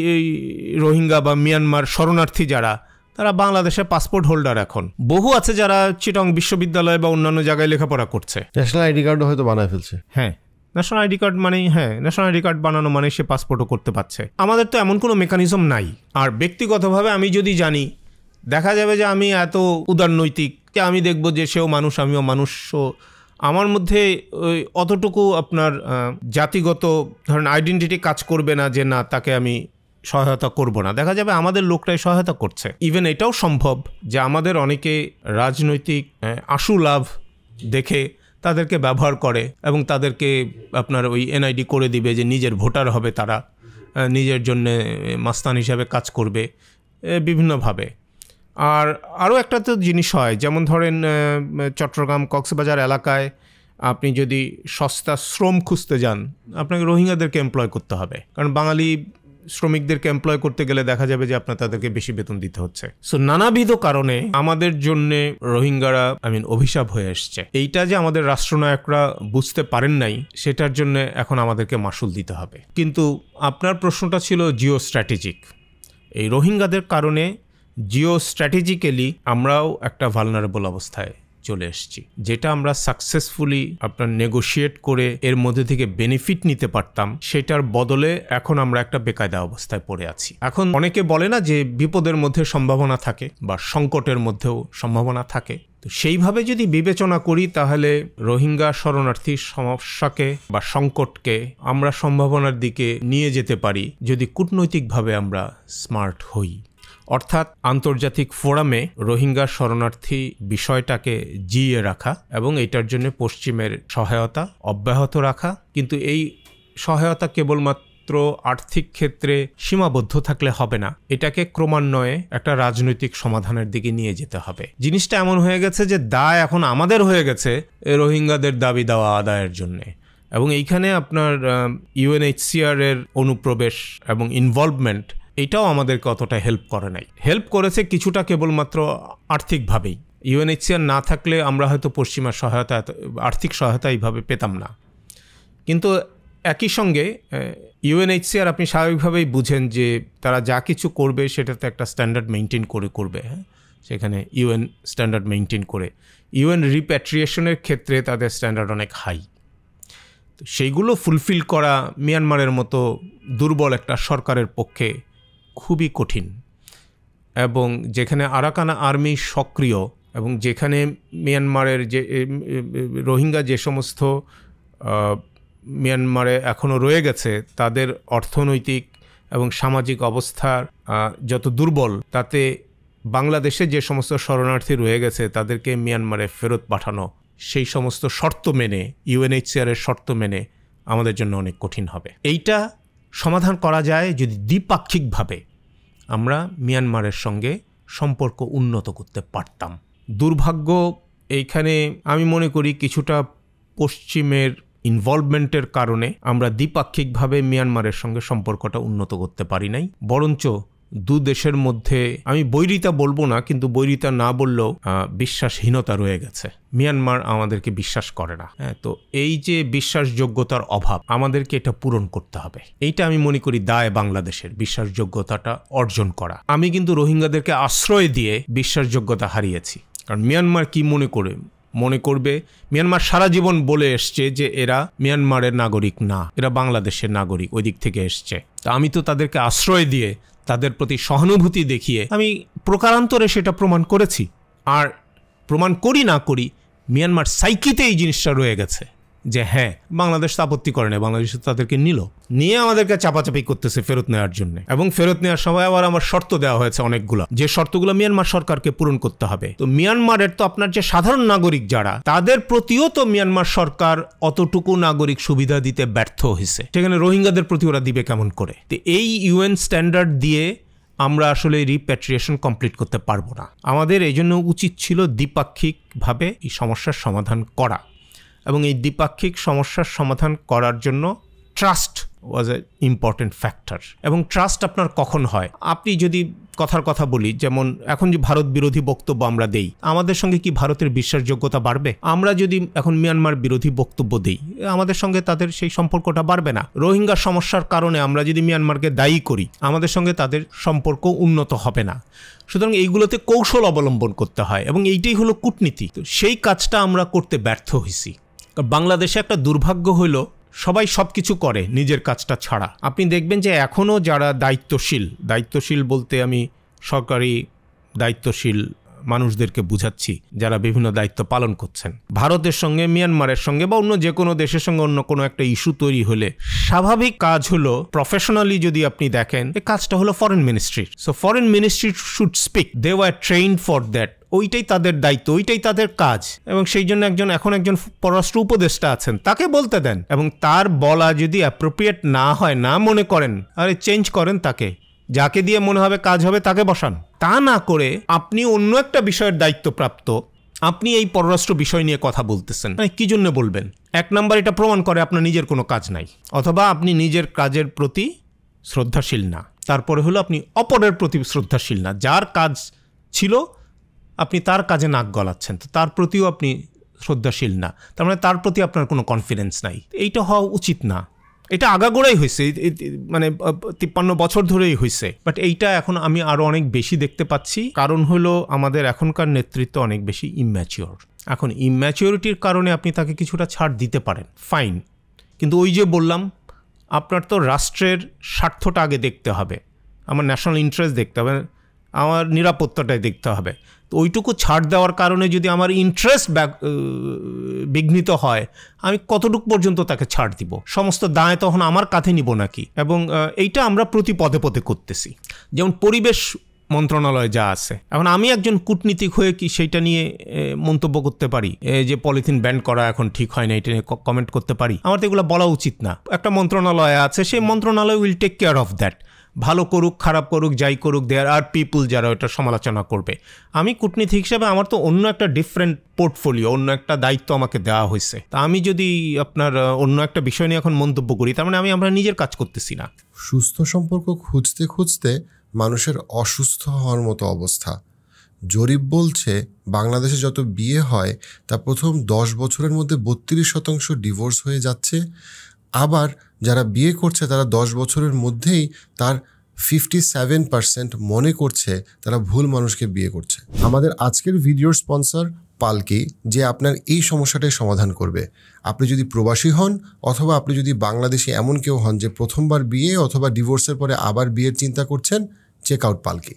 রোহিঙ্গা বা মিয়ানমার শরণার্থী যারা, তারা বাংলাদেশের পাসপোর্ট হোল্ডার এখন। বহু আছে যারা চিটং বিশ্ববিদ্যালয় বা অন্যান্য জায়গায় লেখাপড়া করছে, ন্যাশনাল আইডি কার্ডও হয়তো বানায় ফেলছে। হ্যাঁ, national ID card national ID card বানানো মানে সে পাসপোর্টও করতে পারছে। আমাদের তো এমন কোনো মেকানিজম নাই। আর ব্যক্তিগতভাবে আমি যদি জানি, দেখা যাবে যে আমি এত উদারনৈতিক যে আমি দেখব যে সেও মানুষ আমিও মানুষ, আমার মধ্যে ওই অতটুকু আপনার জাতিগত ধরেন আইডেন্টিটি কাজ করবে না যে না তাকে আমি সহায়তা করব না। দেখা যাবে আমাদের লোকটাই সহায়তা করছে। ইভেন এটাও সম্ভব যে আমাদের অনেকে রাজনৈতিক আশু লাভ দেখে তাদেরকে ব্যবহার করে এবং তাদেরকে আপনার ওই এনআইডি করে দিবে যে নিজের ভোটার হবে, তারা নিজের জন্য মাস্তান হিসাবে কাজ করবে বিভিন্নভাবে। আর আরও একটা তো জিনিস হয়, যেমন ধরেন চট্টগ্রাম কক্সবাজার এলাকায় আপনি যদি সস্তা শ্রম খুঁজতে যান, আপনাকে রোহিঙ্গাদেরকে এমপ্লয় করতে হবে, কারণ বাঙালি শ্রমিকদেরকে এমপ্লয় করতে গেলে দেখা যাবে যে আপনার তাদেরকে বেশি বেতন দিতে হচ্ছে। সো নানাবিধ কারণে আমাদের জন্যে রোহিঙ্গারা অভিশাপ হয়ে এসছে। এইটা যে আমাদের রাষ্ট্রনায়করা বুঝতে পারেন নাই, সেটার জন্য এখন আমাদেরকে মাসুল দিতে হবে। কিন্তু আপনার প্রশ্নটা ছিল জিও স্ট্র্যাটেজিক। এই রোহিঙ্গাদের কারণে জিও স্ট্র্যাটেজিক্যালি আমরাও একটা ভালনারেবল অবস্থায় চলে এসেছি, যেটা আমরা সাকসেসফুলি আপনার নেগোশিয়েট করে এর মধ্যে থেকে বেনিফিট নিতে পারতাম, সেটার বদলে এখন আমরা একটা বেকায়দা অবস্থায় পড়ে আছি। এখন অনেকে বলে না যে বিপদের মধ্যে সম্ভাবনা থাকে বা সংকটের মধ্যেও সম্ভাবনা থাকে, তো সেইভাবে যদি বিবেচনা করি তাহলে রোহিঙ্গা শরণার্থী সমস্যাকে বা সংকটকে আমরা সম্ভাবনার দিকে নিয়ে যেতে পারি যদি কূটনৈতিকভাবে আমরা স্মার্ট হই। অর্থাৎ আন্তর্জাতিক ফোরামে রোহিঙ্গা শরণার্থী বিষয়টাকে জিইয়ে রাখা এবং এটার জন্য পশ্চিমের সহায়তা অব্যাহত রাখা। কিন্তু এই সহায়তা কেবলমাত্র আর্থিক ক্ষেত্রে সীমাবদ্ধ থাকলে হবে না, এটাকে ক্রমান্বয়ে একটা রাজনৈতিক সমাধানের দিকে নিয়ে যেতে হবে। জিনিসটা এমন হয়ে গেছে যে দায় এখন আমাদের হয়ে গেছে রোহিঙ্গাদের দাবি দেওয়া আদায়ের জন্যে, এবং এইখানে আপনার ইউএনএইচসিআর এর অনুপ্রবেশ এবং ইনভলভমেন্ট এটাও আমাদেরকে অতটা হেল্প করে নাই। হেল্প করেছে কিছুটা কেবলমাত্র আর্থিকভাবেই। ইউএনএইচসিআর না থাকলে আমরা হয়তো পশ্চিমা সহায়তা, আর্থিক সহায়তা এইভাবে পেতাম না। কিন্তু একই সঙ্গে ইউএনএইচসিআর আপনি স্বাভাবিকভাবেই বুঝেন যে তারা যা কিছু করবে সেটাতে একটা স্ট্যান্ডার্ড মেনটেন করে করবে। হ্যাঁ, সেখানে ইউএন স্ট্যান্ডার্ড মেনটেন করে, ইউএন রিপ্যাট্রিয়েশনের ক্ষেত্রে তাদের স্ট্যান্ডার্ড অনেক হাই। তো সেইগুলো ফুলফিল করা মিয়ানমারের মতো দুর্বল একটা সরকারের পক্ষে খুবই কঠিন, এবং যেখানে আরাকান আর্মি সক্রিয় এবং যেখানে মিয়ানমারের যে রোহিঙ্গা যে সমস্ত মিয়ানমারে এখনও রয়ে গেছে তাদের অর্থনৈতিক এবং সামাজিক অবস্থার যত দুর্বল, তাতে বাংলাদেশে যে সমস্ত শরণার্থী রয়ে গেছে তাদেরকে মিয়ানমারে ফেরত পাঠানো সেই সমস্ত শর্ত মেনে, UNHCR এর শর্ত মেনে আমাদের জন্য অনেক কঠিন হবে। এইটা সমাধান করা যায় যদি দ্বিপাক্ষিকভাবে আমরা মিয়ানমারের সঙ্গে সম্পর্ক উন্নত করতে পারতাম। দুর্ভাগ্য এইখানে আমি মনে করি কিছুটা পশ্চিমের ইনভলভমেন্টের কারণে আমরা দ্বিপাক্ষিকভাবে মিয়ানমারের সঙ্গে সম্পর্কটা উন্নত করতে পারি নাই। বরঞ্চ দু দেশের মধ্যে আমি বৈরিতা বলবো না, কিন্তু বৈরিতা না বললেও বিশ্বাসহীনতা রয়ে গেছে। মিয়ানমার আমাদেরকে বিশ্বাস করে না। হ্যাঁ, তো এই যে বিশ্বাসযোগ্যতার অভাব, আমাদেরকে এটা পূরণ করতে হবে। এইটা আমি মনে করি দায় বাংলাদেশের, বিশ্বাসযোগ্যতাটা অর্জন করা। আমি কিন্তু রোহিঙ্গাদেরকে আশ্রয় দিয়ে বিশ্বাসযোগ্যতা হারিয়েছি। কারণ মিয়ানমার কি মনে করবে মিয়ানমার সারা জীবন বলে এসছে যে এরা মিয়ানমারের নাগরিক না, এরা বাংলাদেশের নাগরিক, ওই দিক থেকে এসছে। তা আমি তো তাদেরকে আশ্রয় দিয়ে, তাদের প্রতি সহানুভূতি দেখিয়ে আমি প্রকারান্তরে সেটা প্রমাণ করেছি। আর প্রমাণ করি না করি, মিয়ানমার সাইকিতে এই জিনিসটা রয়ে গেছে যে হ্যাঁ, বাংলাদেশ আপত্তি করে না, বাংলাদেশ তাদেরকে নিয়ে আমাদেরকে চাপাচাপি করতেছে ফেরত নেওয়ার জন্য। এবং ফেরত নেওয়ার সময় আবার আমার শর্ত দেওয়া হয়েছে অনেকগুলো, যে শর্তগুলো মিয়ানমার সরকারকে পূরণ করতে হবে। তো মিয়ানমারের তো আপনার যে সাধারণ নাগরিক যারা, তাদের প্রতিও তো মিয়ানমার সরকার অতটুকু নাগরিক সুবিধা দিতে ব্যর্থ হয়েছে। সেখানে রোহিঙ্গাদের প্রতি ওরা দিবে কেমন করে? তো এই UN স্ট্যান্ডার্ড দিয়ে আমরা আসলে রিপ্যাট্রিয়েশন কমপ্লিট করতে পারবো না। আমাদের এই জন্য উচিত ছিল দ্বিপাক্ষিকভাবে এই সমস্যার সমাধান করা। এবং এই দ্বিপাক্ষিক সমস্যার সমাধান করার জন্য ট্রাস্ট ওয়াজ এ ইম্পর্টেন্ট ফ্যাক্টর। এবং ট্রাস্ট আপনার কখন হয়? আপনি যদি কথার কথা বলি, যেমন এখন যে ভারত বিরোধী বক্তব্য আমরা দেই, আমাদের সঙ্গে কি ভারতের বিশ্বাসযোগ্যতা বাড়বে? আমরা যদি এখন মিয়ানমার বিরোধী বক্তব্য দেই, আমাদের সঙ্গে তাদের সেই সম্পর্কটা বাড়বে না। রোহিঙ্গা সমস্যার কারণে আমরা যদি মিয়ানমারকে দায়ী করি, আমাদের সঙ্গে তাদের সম্পর্ক উন্নত হবে না। সুতরাং এইগুলোতে কৌশল অবলম্বন করতে হয়, এবং এইটাই হলো কূটনীতি। তো সেই কাজটা আমরা করতে ব্যর্থ হয়েছি। বাংলাদেশে একটা দুর্ভাগ্য হলো, সবাই সব কিছু করে নিজের কাজটা ছাড়া। আপনি দেখবেন যে এখনও যারা দায়িত্বশীল বলতে আমি সরকারি দায়িত্বশীল মানুষদেরকে বুঝাচ্ছি, যারা বিভিন্ন দায়িত্ব পালন করছেন, ভারতের সঙ্গে, মিয়ানমারের সঙ্গে বা অন্য যে কোনো দেশের সঙ্গে অন্য কোনো একটা ইস্যু তৈরি হলে স্বাভাবিক কাজ হলো, প্রফেশনালি যদি আপনি দেখেন, এই কাজটা হলো ফরেন মিনিস্ট্রির। So foreign ministry should speak, they were trained for that. ওইটাই তাদের দায়িত্ব, ওইটাই তাদের কাজ। এবং সেই জন্য এখন একজন পররাষ্ট্র উপদেষ্টা আছেন, তাকে বলতে দেন। এবং তার বলা যদি অ্যাপ্রোপ্রিয়েট না হয়, না মনে করেন, আরে চেঞ্জ করেন তাকে, যাকে দিয়ে মনে হবে কাজ হবে তাকে বসান। তা না করে আপনি অন্য একটা বিষয়ের দায়িত্বপ্রাপ্ত, আপনি এই পররাষ্ট্র বিষয় নিয়ে কথা বলতেছেন, কি জন্য বলবেন? এক নাম্বার, এটা প্রমাণ করে আপনার নিজের কোনো কাজ নাই, অথবা আপনি নিজের কাজের প্রতি শ্রদ্ধাশীল না। তারপরে হলো আপনি অপরের প্রতি শ্রদ্ধাশীল না। যার কাজ ছিল আপনি তার কাজে নাক গলাচ্ছেন, তো তার প্রতিও আপনি শ্রদ্ধাশীল না, তার মানে তার প্রতি আপনার কোনো কনফিডেন্স নাই। এইটা হওয়া উচিত না। এটা আগাগোড়াই হয়েছে, মানে 53 বছর ধরেই হয়েছে। বাট এইটা এখন আমি আরও অনেক বেশি দেখতে পাচ্ছি। কারণ হলো আমাদের এখনকার নেতৃত্ব অনেক বেশি ইম্যাচিওর। এখন ইম্যাচিওরিটির কারণে আপনি তাকে কিছুটা ছাড় দিতে পারেন, ফাইন। কিন্তু ওই যে বললাম, আপনার তো রাষ্ট্রের স্বার্থটা আগে দেখতে হবে, আমার ন্যাশনাল ইন্টারেস্ট দেখতে হবে, আমার নিরাপত্তাটাই দেখতে হবে। তো ওইটুকু ছাড় দেওয়ার কারণে যদি আমার ইন্টারেস্ট বিঘ্নিত হয়, আমি কতটুকু পর্যন্ত তাকে ছাড় দিব? সমস্ত দায় তখন আমার কাঁধে নিব নাকি? এবং এইটা আমরা প্রতি পদে পদে করতেছি। যেমন পরিবেশ মন্ত্রণালয় যা আছে, এখন আমি একজন কূটনীতিক হয়ে কি সেইটা নিয়ে মন্তব্য করতে পারি যে পলিথিন ব্যান করা এখন ঠিক হয় না, এটা নিয়ে কমেন্ট করতে পারি? আমার তো এগুলো বলা উচিত না। একটা মন্ত্রণালয় আছে, সেই মন্ত্রণালয় will take care of that. ভালো করুক, খারাপ করুক, যাই করুক, দেয়ার আর পিপুল যারা ওটা সমালোচনা করবে। আমি কূটনীতিক হিসেবে আমার তো অন্য একটা ডিফারেন্ট পোর্টফোলিও, অন্য একটা দায়িত্ব আমাকে দেওয়া হয়েছে। তা আমি যদি আপনার অন্য একটা বিষয় নিয়ে এখন মন্তব্য করি, তার মানে আমরা নিজের কাজ করতেছি না। সুস্থ সম্পর্ক খুঁজতে খুঁজতে মানুষের অসুস্থ হওয়ার মতো অবস্থা। জরিপ বলছে বাংলাদেশে যত বিয়ে হয় তা প্রথম 10 বছরের মধ্যে 32% ডিভোর্স হয়ে যাচ্ছে। আবার যারা বিয়ে করছে তারা 10 বছরের মধ্যেই তার 57% মনে করছে তারা ভুল মানুষকে বিয়ে করছে। আমাদের আজকের ভিডিওর স্পন্সর পালকি, যে আপনার এই সমস্যাটাই সমাধান করবে। আপনি যদি প্রবাসী হন, অথবা আপনি যদি বাংলাদেশে এমন কেউ হন যে প্রথমবার বিয়ে অথবা ডিভোর্সের পরে আবার বিয়ের চিন্তা করছেন, চেক আউট পালকি।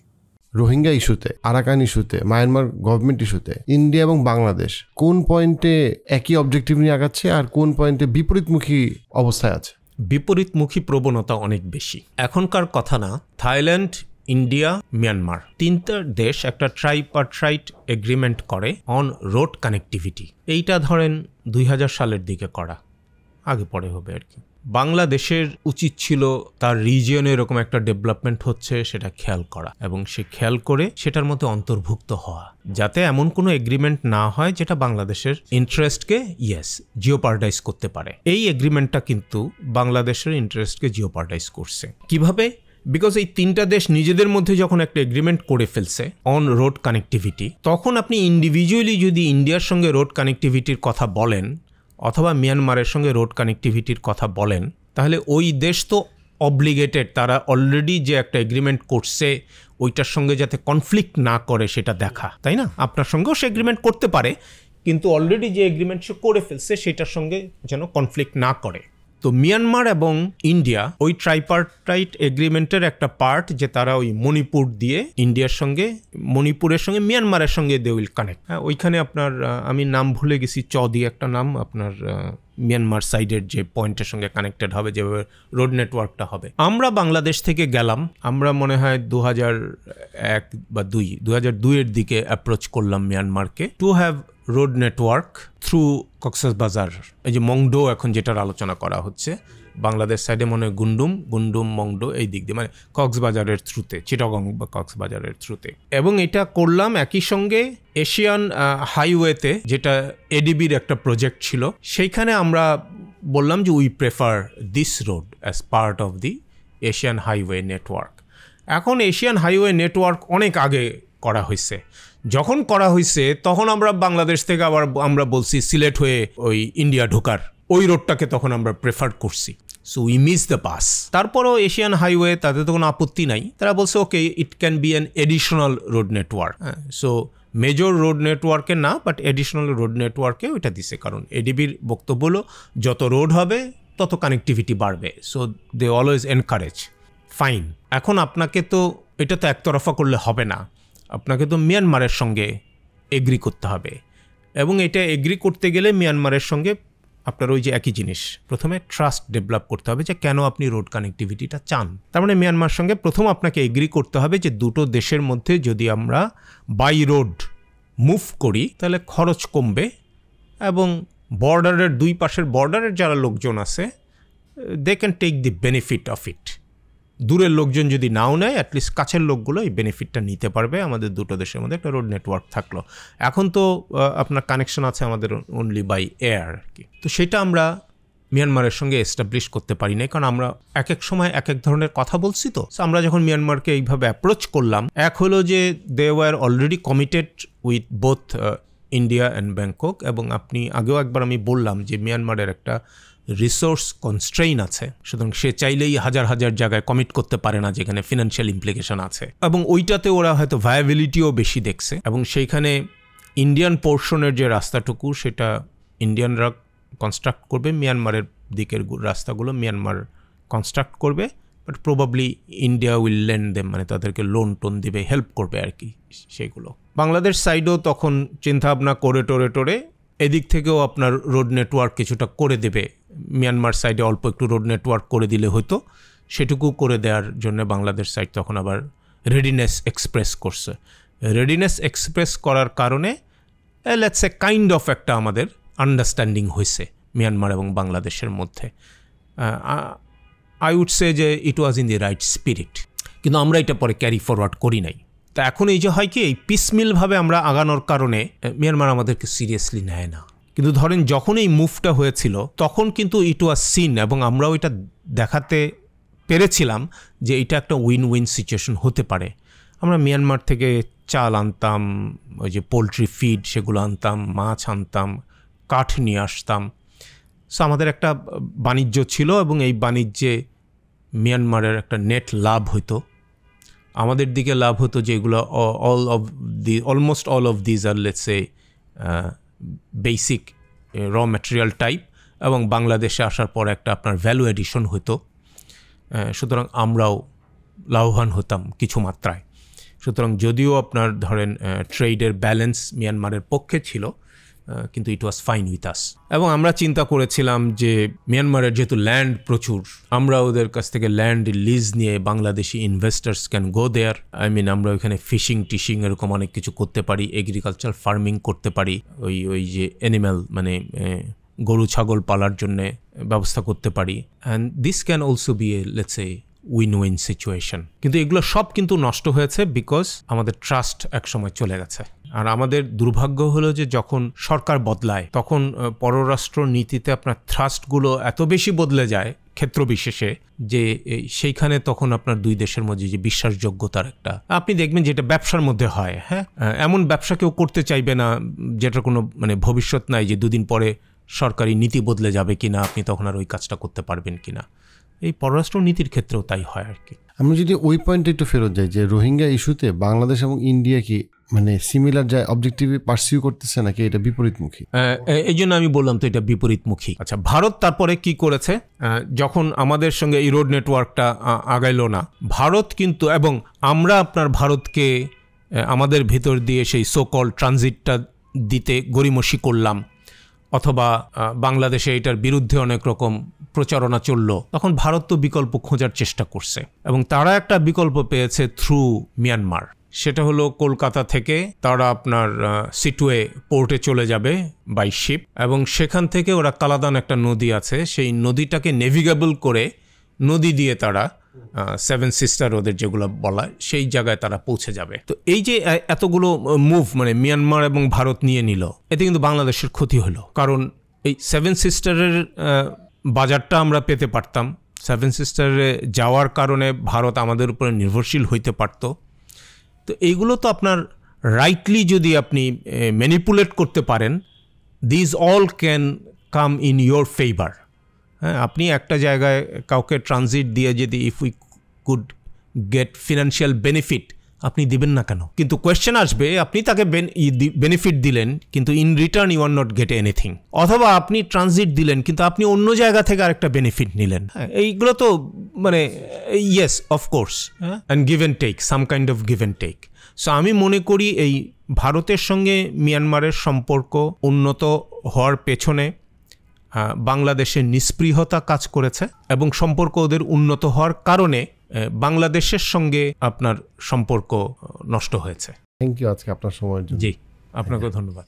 রোহিঙ্গা ইস্যুতে, আরাকান ইস্যুতে, মায়ানমার গভর্নমেন্ট ইস্যুতে ইন্ডিয়া এবং বাংলাদেশ কোন পয়েন্টে একই অবজেক্টিভ নিয়ে আগাচ্ছে আর কোন পয়েন্টে বিপরীতমুখী অবস্থায় আছে? বিপরীতমুখী প্রবণতা অনেক বেশি। এখনকার কথা না, থাইল্যান্ড ইন্ডিয়া, মিয়ানমার, তিনটা দেশ একটা ট্রাইপারট্রাইট এগ্রিমেন্ট করে অন রোড কানেক্টিভিটি। এইটা ধরেন 2000 সালের দিকে করা, আগে পরে হবে আর কি। বাংলাদেশের উচিত ছিল তার রিজিয়নে এরকম একটা ডেভেলপমেন্ট হচ্ছে সেটা খেয়াল করা, এবং সে খেয়াল করে সেটার মধ্যে অন্তর্ভুক্ত হওয়া, যাতে এমন কোনো এগ্রিমেন্ট না হয় যেটা বাংলাদেশের ইন্টারেস্টকে জিওপার্ডাইজ করতে পারে। এই এগ্রিমেন্টটা কিন্তু বাংলাদেশের ইন্টারেস্টকে জিওপার্ডাইজ করছে। কিভাবে? বিকজ এই তিনটা দেশ নিজেদের মধ্যে যখন একটা এগ্রিমেন্ট করে ফেলছে অন রোড কানেক্টিভিটি, তখন আপনি ইন্ডিভিজুয়ালি যদি ইন্ডিয়ার সঙ্গে রোড কানেক্টিভিটির কথা বলেন অথবা মিয়ানমারের সঙ্গে রোড কানেক্টিভিটির কথা বলেন, তাহলে ওই দেশ তো অব্লিগেটেড, তারা অলরেডি যে একটা এগ্রিমেন্ট করছে ওইটার সঙ্গে যাতে কনফ্লিক্ট না করে সেটা দেখা, তাই না? আপনার সঙ্গেও সে এগ্রিমেন্ট করতে পারে, কিন্তু অলরেডি যে এগ্রিমেন্ট সে করে ফেলছে সেটার সঙ্গে যেন কনফ্লিক্ট না করে। তো মিয়ানমার এবং ইন্ডিয়া ওই ট্রাইপারট্রাইট এগ্রিমেন্টের একটা পার্ট, যে তারা ওই মণিপুর দিয়ে ইন্ডিয়ার সঙ্গে, মণিপুরের সঙ্গে মিয়ানমারের সঙ্গে দে উইল কানেক্ট। ওইখানে আপনার আমি নাম ভুলে গেছি, দিয়ে একটা নাম, আপনার মিয়ানমার সাইডের যে পয়েন্টের সঙ্গে কানেক্টেড হবে, যেভাবে রোড নেটওয়ার্কটা হবে। আমরা বাংলাদেশ থেকে গেলাম, আমরা মনে হয় 2001 বা 2002-এর দিকে অ্যাপ্রোচ করলাম মিয়ানমারকে to have road network through Cox's Bazar. এই যে মংডো এখন যেটার আলোচনা করা হচ্ছে, বাংলাদেশ সাইডে মনে হয় গুন্ডুম মংডো এই দিক দিয়ে, মানে কক্সবাজারের থ্রুতে, চিটাগং বা কক্সবাজারের থ্রুতে। এবং এটা করলাম একই সঙ্গে এশিয়ান হাইওয়েতে, যেটা এডিবির একটা প্রজেক্ট ছিল, সেইখানে আমরা বললাম যে we prefer this road as part of the Asian highway network. এখন এশিয়ান হাইওয়ে নেটওয়ার্ক অনেক আগে করা হয়েছে, যখন করা হয়েছে তখন আমরা বাংলাদেশ থেকে আবার আমরা বলছি সিলেট হয়ে ওই ইন্ডিয়া ঢোকার ওই রোডটাকে তখন আমরা প্রেফার করছি। So we miss the bus. তারপরও এশিয়ান হাইওয়ে, তাদের তো কোনো আপত্তি নাই, তারা বলছে okay it can be an additional road network. So major road নেটওয়ার্কে না, বাট এডিশনাল রোড নেটওয়ার্কে ওইটা দিছে, কারণ এডিবির বক্তব্য হলো যত রোড হবে তত কানেক্টিভিটি বাড়বে। So they always encourage. Fine. এখন আপনাকে তো এটা তো একতরফা করলে হবে না, আপনাকে তো মিয়ানমারের সঙ্গে এগ্রি করতে হবে, এবং এটা এগ্রি করতে গেলে মিয়ানমারের সঙ্গে আপনার ওই যে একই জিনিস, প্রথমে ট্রাস্ট ডেভেলপ করতে হবে যে কেন আপনি রোড কানেক্টিভিটিটা চান। তার মানে মিয়ানমার সঙ্গে প্রথম আপনাকে এগ্রি করতে হবে যে দুটো দেশের মধ্যে যদি আমরা বাই রোড মুভ করি তাহলে খরচ কমবে, এবং বর্ডারের দুই পাশের বর্ডারের যারা লোকজন আছে they can take the benefit of it. দূরের লোকজন যদি নাও নেয়, অ্যাটলিস্ট কাছের লোকগুলো এই বেনিফিটটা নিতে পারবে। আমাদের দুটো দেশের মধ্যে একটা রোড নেটওয়ার্ক থাকলো। এখন তো আপনার কানেকশন আছে আমাদের অনলি বাই এয়ার আর কি। তো সেটা আমরা মিয়ানমারের সঙ্গে এস্টাবলিশ করতে পারি না, কারণ আমরা এক এক সময় এক এক ধরনের কথা বলছি। তো আমরা যখন মিয়ানমারকে এইভাবে অ্যাপ্রোচ করলাম, এক হলো যে they were already committed with both India and Bangkok, এবং আপনি আগেও একবার আমি বললাম যে মিয়ানমারের একটা রিসোর্স কনস্ট্রেইন আছে, সুতরাং সে চাইলেই হাজার হাজার জায়গায় কমিট করতে পারে না যেখানে ফিনান্সিয়াল ইমপ্লিকেশন আছে, এবং ওইটাতে ওরা হয়তো ভায়াবিলিটিও বেশি দেখছে। এবং সেইখানে ইন্ডিয়ান পোর্শনের যে রাস্তাটুকু সেটা ইন্ডিয়ানরা কনস্ট্রাক্ট করবে, মিয়ানমারের দিকের রাস্তাগুলো মিয়ানমার কনস্ট্রাক্ট করবে, but probably India will lend them, মানে তাদেরকে লোন টোন দিবে, হেল্প করবে আর কি সেইগুলো। বাংলাদেশ সাইডও তখন চিন্তাভাবনা করে টোরে এদিক থেকেও আপনার রোড নেটওয়ার্ক কিছুটা করে দেবে। মিয়ানমার সাইডে অল্প একটু রোড নেটওয়ার্ক করে দিলে হয়তো, সেটুকু করে দেওয়ার জন্য বাংলাদেশ সাইড তখন আবার রেডিনেস এক্সপ্রেস করছে। রেডিনেস এক্সপ্রেস করার কারণে লেটস এ কাইন্ড অফ একটা আমাদের আন্ডারস্ট্যান্ডিং হয়েছে মিয়ানমার এবং বাংলাদেশের মধ্যে। আই উড সে যে it was in the right spirit, কিন্তু আমরা এটা পরে ক্যারি ফরওয়ার্ড করি নাই। তা এখন এই যে হয় কি, এই পিসমিলভাবে আমরা আগানোর কারণে মিয়ানমার আমাদেরকে সিরিয়াসলি নেয় না। কিন্তু ধরেন যখন এই মুভটা হয়েছিল তখন কিন্তু ইট ওয়াজ সিন, এবং আমরাও এটা দেখাতে পেরেছিলাম যে এটা একটা উইন উইন সিচুয়েশন হতে পারে। আমরা মিয়ানমার থেকে চাল আনতাম, ওই যে পোলট্রি ফিড সেগুলো আনতাম, মাছ আনতাম, কাঠ নিয়ে আসতাম। সো আমাদের একটা বাণিজ্য ছিল, এবং এই বাণিজ্যে মিয়ানমারের একটা নেট লাভ হতো, আমাদের দিকে লাভ হতো, যেগুলো almost all of these are let's say basic র ম্যাটেরিয়াল টাইপ, এবং বাংলাদেশে আসার পর একটা আপনার ভ্যালু এডিশন হতো। সুতরাং আমরাও লাভবান হতাম কিছু মাত্রায়। সুতরাং যদিও আপনার ধরেন ট্রেডের ব্যালেন্স মিয়ানমারের পক্ষে ছিল, কিন্তু ইট ওয়াজ ফাইন উইথ আস। এবং আমরা চিন্তা করেছিলাম যে মিয়ানমারের যেহেতু ল্যান্ড প্রচুর, আমরা ওদের কাছ থেকে ল্যান্ড লিজ নিয়ে বাংলাদেশি ইনভেস্টার্স ক্যান গো দেয়ার। আমরা ওইখানে ফিশিং টিশিং এরকম অনেক কিছু করতে পারি, এগ্রিকালচার ফার্মিং করতে পারি, ওই যে অ্যানিম্যাল মানে গরু ছাগল পালার জন্য ব্যবস্থা করতে পারি। And this can also B A let's A win win situation. কিন্তু এগুলো সব কিন্তু নষ্ট হয়েছে বিকজ আমাদের ট্রাস্ট একসময় চলে গেছে। আর আমাদের দুর্ভাগ্য হলো যে যখন সরকার বদলায় তখন পররাষ্ট্র নীতিতে আপনার ট্রাস্টগুলো এত বেশি বদলে যায় ক্ষেত্র বিশেষে, যে সেইখানে তখন আপনার দুই দেশের মধ্যে যে বিশ্বাসযোগ্যতার একটা, আপনি দেখবেন যেটা ব্যবসার মধ্যে হয়, হ্যাঁ, এমন ব্যবসা কেউ করতে চাইবে না যেটার কোনো মানে ভবিষ্যৎ নাই, যে দুদিন পরে সরকারি নীতি বদলে যাবে কিনা, আপনি তখন আর ওই কাজটা করতে পারবেন কিনা। এই পররাষ্ট্র নীতির ক্ষেত্রেও তাই হয় আর কি। আমি যদি ওই পয়েন্টে একটু ফেরত যাই, যে রোহিঙ্গা ইস্যুতে বাংলাদেশ এবং ইন্ডিয়া কি মানে সিমিলার যায় অবজেক্টিভ পারসিউ করতেছে নাকি এটা বিপরীতমুখী? এই জন্য আমি বললাম তো এটা বিপরীতমুখী। আচ্ছা, ভারত তারপরে কি করেছে, যখন আমাদের সঙ্গে এই রোড নেটওয়ার্কটা আগাইল না, ভারত কিন্তু, এবং আমরা আপনার ভারতকে আমাদের ভিতর দিয়ে সেই সোকল ট্রানজিটটা দিতে গড়িমসি করলাম, অথবা বাংলাদেশে এটার বিরুদ্ধে অনেক রকম প্রচারণা চলল, তখন ভারত তো বিকল্প খোঁজার চেষ্টা করছে এবং তারা একটা বিকল্প পেয়েছে থ্রু মিয়ানমার। সেটা হলো কলকাতা থেকে তারা আপনার সিটুয়ে পোর্টে চলে যাবে বাই শিপ, এবং সেখান থেকে ওরা কালাদান একটা নদী আছে, সেই নদীটাকে নেভিগেবল করে নদী দিয়ে তারা সেভেন সিস্টার ওদের যেগুলো বলা, সেই জায়গায় তারা পৌঁছে যাবে। তো এই যে এতগুলো মুভ মানে মিয়ানমার এবং ভারত নিয়ে নিল, এতে কিন্তু বাংলাদেশের ক্ষতি হলো, কারণ এই সেভেন সিস্টারের বাজারটা আমরা পেতে পারতাম। সেভেন সিস্টারে যাওয়ার কারণে ভারত আমাদের উপরে নির্ভরশীল হইতে পারত। তো এইগুলো তো আপনার রাইটলি যদি আপনি ম্যানিপুলেট করতে পারেন, these all can come in your favour. হ্যাঁ, আপনি একটা জায়গায় কাউকে ট্রানজিট দিয়ে যদি if we could get financial benefit, আপনি দিবেন না কেন? কিন্তু কোয়েশ্চেন আসবে, আপনি তাকে বেনিফিট দিলেন কিন্তু in return you are not get anything, অথবা আপনি ট্রানজিট দিলেন কিন্তু আপনি অন্য জায়গা থেকে আরেকটা বেনিফিট নিলেন। হ্যাঁ, এইগুলো তো মানে ইয়েস অফকোর্স, হ্যাঁ, and give and take, some kind of give and take. So আমি মনে করি এই ভারতের সঙ্গে মিয়ানমারের সম্পর্ক উন্নত হওয়ার পেছনে বাংলাদেশের নিস্পৃহতা কাজ করেছে, এবং সম্পর্ক ওদের উন্নত হওয়ার কারণে বাংলাদেশের সঙ্গে আপনার সম্পর্ক নষ্ট হয়েছে। থ্যাংক ইউ আজকে আপনার সময়ের জন্য। জি, আপনাকেও ধন্যবাদ।